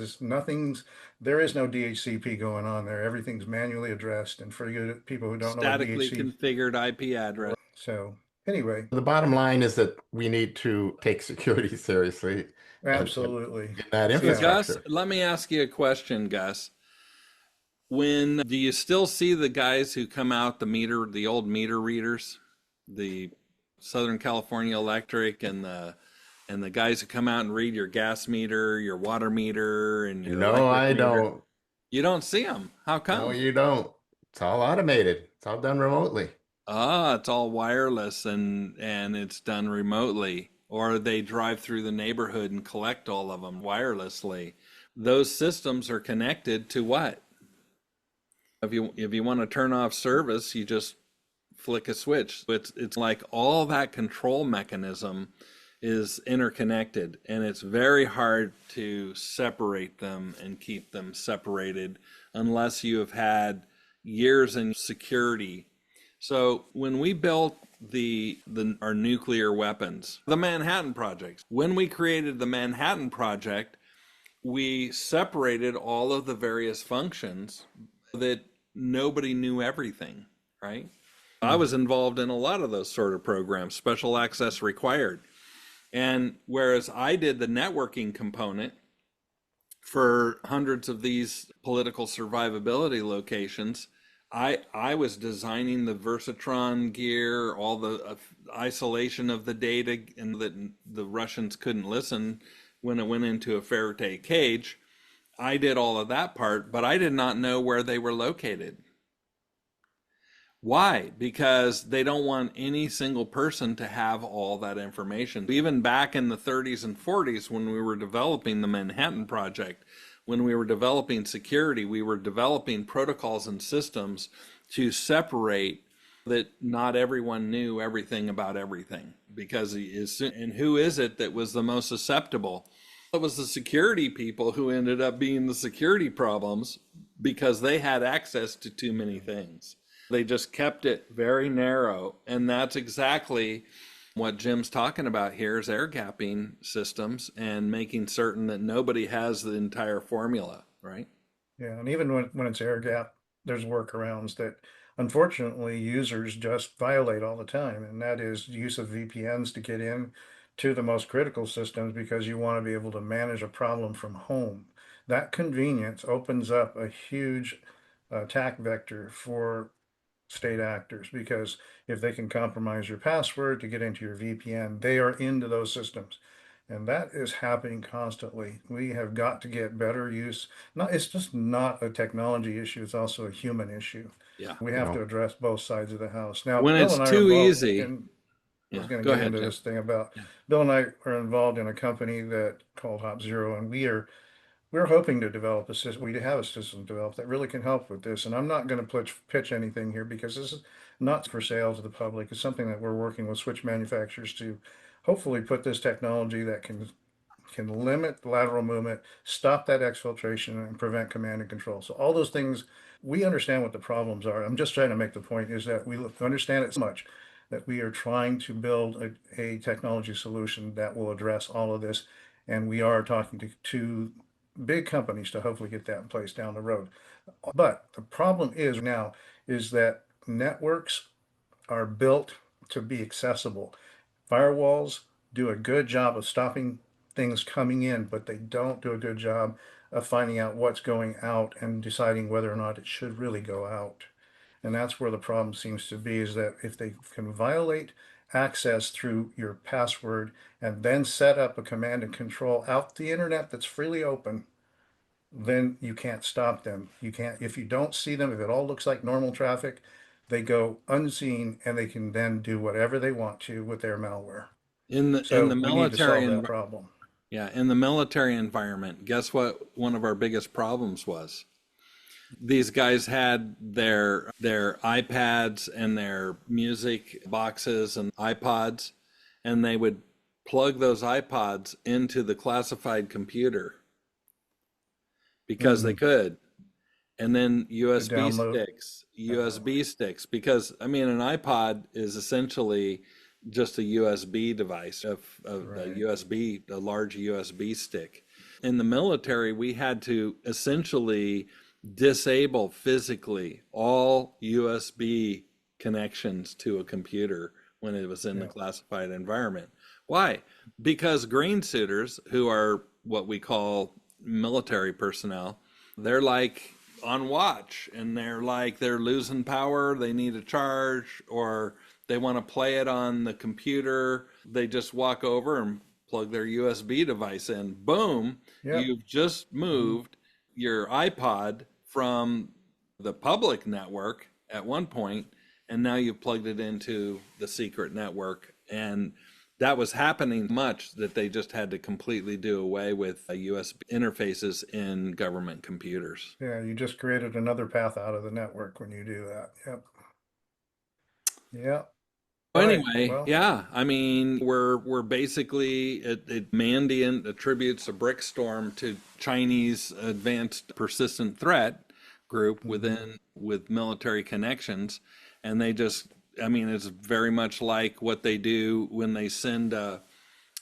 there is no DHCP going on there. Everything's manually addressed. And for you people who don't know what Statically DHCP, configured IP address. so anyway, The bottom line is that we need to take security seriously and absolutely. in that So Gus, infrastructure. let me ask you a question, Gus. When do you still see the guys who come out the old meter readers, the Southern California Electric and the guys who come out and read your gas meter, your water meter, and your No, electric I meter? don't. You don't see them. How No, come? you don't. It's all automated. It's all done remotely. Ah, it's all wireless and it's done remotely, or they drive through the neighborhood and collect all of them wirelessly. Those systems are connected to what? If you want to turn off service, you just flick a switch. It's like all that control mechanism is interconnected, and it's very hard to separate them and keep them separated unless you have had years in security. So when we built our nuclear weapons, the Manhattan Project, when we created the Manhattan Project, we separated all of the various functions that nobody knew everything, right? I was involved in a lot of those sort of programs, special access required. And whereas I did the networking component for hundreds of these political survivability locations, I was designing the Versatron gear, all the isolation of the data, and that the Russians couldn't listen when it went into a Faraday cage. I did all of that part, but I did not know where they were located. Why? Because they don't want any single person to have all that information. Even back in the 30s and 40s, when we were developing the Manhattan Project, when we were developing security, we were developing protocols and systems to separate that not everyone knew everything about everything. Because and who is it that was the most susceptible? It was the security people who ended up being the security problems because they had access to too many things. They just kept it very narrow. And that's exactly what Jim's talking about here is air gapping systems and making certain that nobody has the entire formula, right? Yeah, and even when it's air gap, there's workarounds that unfortunately users just violate all the time, and that is use of VPNs to get in to the most critical systems because you want to be able to manage a problem from home. That convenience opens up a huge attack vector for state actors because if they can compromise your password to get into your VPN, they are into those systems. And that is happening constantly. We have got to get better use. Not, it's just not a technology issue, it's also a human issue. Yeah. We have to address both sides of the house. Now, When Bill it's and I are too involved easy. in, I was Yeah. going to Go get ahead, into Jim. this thing about Yeah. Bill and I are involved in a company that called Hop Zero, and we're hoping to develop a system. We have a system developed that really can help with this. And I'm not going to pitch anything here because this is not for sale to the public. It's something that we're working with switch manufacturers to hopefully put this technology that can limit lateral movement, stop that exfiltration, and prevent command and control. So all those things, we understand what the problems are. I'm just trying to make the point is that we understand it so much that we are trying to build a technology solution that will address all of this. And we are talking to big companies to hopefully get that in place down the road. But the problem is now is that networks are built to be accessible. Firewalls do a good job of stopping things coming in, but they don't do a good job of finding out what's going out and deciding whether or not it should really go out. And that's where the problem seems to be is that if they can violate access through your password and then set up a command and control out the internet that's freely open, then you can't stop them. You can't, if you don't see them, if it all looks like normal traffic, they go unseen and they can then do whatever they want to with their malware. In the So we need to military solve that problem. yeah, in the military environment, guess what one of our biggest problems was? These guys had their iPads and their music boxes and iPods, and they would plug those iPods into the classified computer because they could. And then USB sticks, because I mean, an iPod is essentially just a USB device of a large USB stick. In the military, we had to essentially disable physically all USB connections to a computer when it was in the classified environment. Why? Because green suiters, who are what we call military personnel, they're like on watch and they're losing power, they need a charge, or they want to play it on the computer. They just walk over and plug their USB device in. Boom, you've just moved your iPod from the public network at one point, and now you've plugged it into the secret network. And that was happening much that they just had to completely do away with USB interfaces in government computers. Yeah, you just created another path out of the network when you do that. Yep. Yeah. Anyway, yeah, I mean, we're basically Mandiant attributes a BRICKSTORM to Chinese Advanced Persistent Threat Group with military connections, and they just, I mean, it's very much like what they do when they send a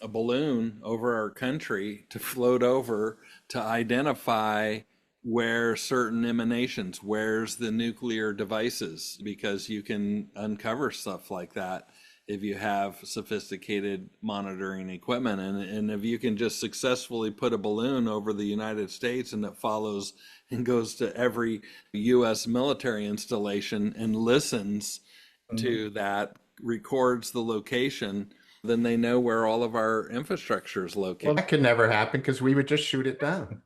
balloon over our country to float over to identify where certain emanations, where's the nuclear devices, because you can uncover stuff like that if you have sophisticated monitoring equipment. And if you can just successfully put a balloon over the United States and it follows and goes to every US military installation and listens to that, records the location, then they know where all of our infrastructure is located. Well, that could never happen because we would just shoot it down.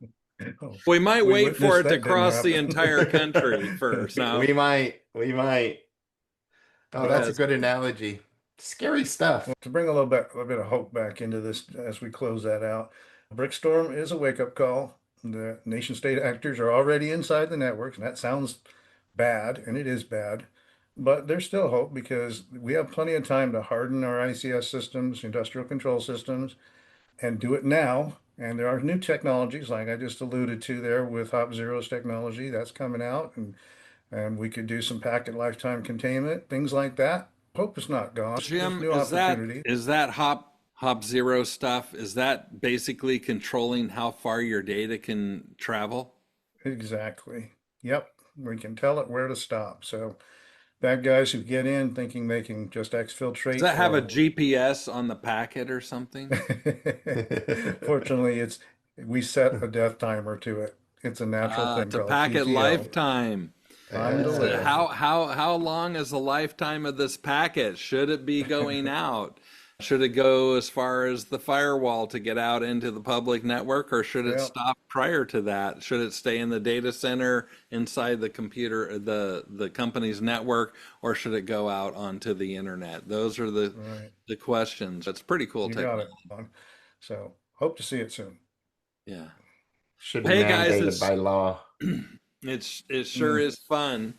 We might wait for it to cross the entire country first. We might Oh, that's a Yes. good analogy. Scary stuff. To bring a little bit of hope back into this as we close that out, BRICKSTORM is a wake-up call. The nation-state actors are already inside the networks, and that sounds bad, and it is bad. But there's still hope because we have plenty of time to harden our ICS systems, industrial control systems, and do it now. And there are new technologies, like I just alluded to there with Hop Zero's technology that's coming out, and we could do some packet lifetime containment, things like that. Hope is not gone. There's Jim, new opportunity. is that hop zero stuff? Is that basically controlling how far your data can travel? Exactly. Yep. We can tell it where to stop. So bad guys who get in thinking they can just Does exfiltrate that have a or GPS on the packet or something? fortunately we set a death timer to it. It's a natural thing It's a called packet TTL. lifetime. Time to Yeah. live. How long is the lifetime of this packet? Should it be going out? Should it go as far as the firewall to get out into the public network, or should it Yeah. stop prior to that? Should it stay in the data center inside the computer, the company's network, or should it go out onto the internet? Those are Right. the questions. It's pretty cool You got technology. it. So hope to see it soon. Yeah. Should be Hey guys, mandated by law. it sure is fun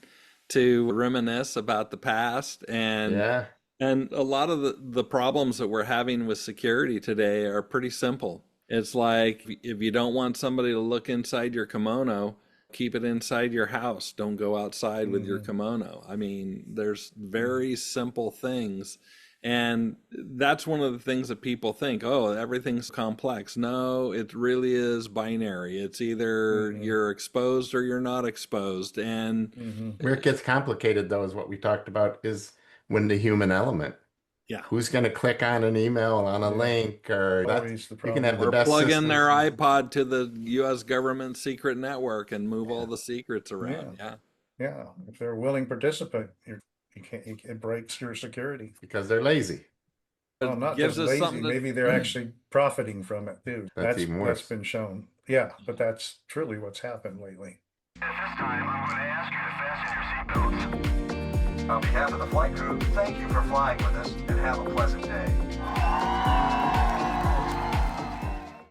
to reminisce about the past, Yeah. and a lot of the problems that we're having with security today are pretty simple. It's like if you don't want somebody to look inside your kimono, keep it inside your house. Don't go outside with your kimono. I mean, there's very simple things. And that's one of the things that people think, oh, everything's complex. No, it really is binary. It's either you're exposed or you're not exposed. And Where it gets complicated, though, is what we talked about is when the human element. yeah, Who's going to click on an email, on a link, or that? Always the You can have the or best plug in systems. their iPod to the U.S. government secret network and move all the secrets around. Yeah. Yeah. If they're a willing participant, it breaks your security. because they're lazy. Well, not gives just us lazy, something to- maybe they're actually profiting from it too. That's even worse. That's been shown. Yeah, but that's truly what's happened lately. At this time, I'm going to ask you to fasten your seatbelts. On behalf of the flight crew, thank you for flying with us and have a pleasant day.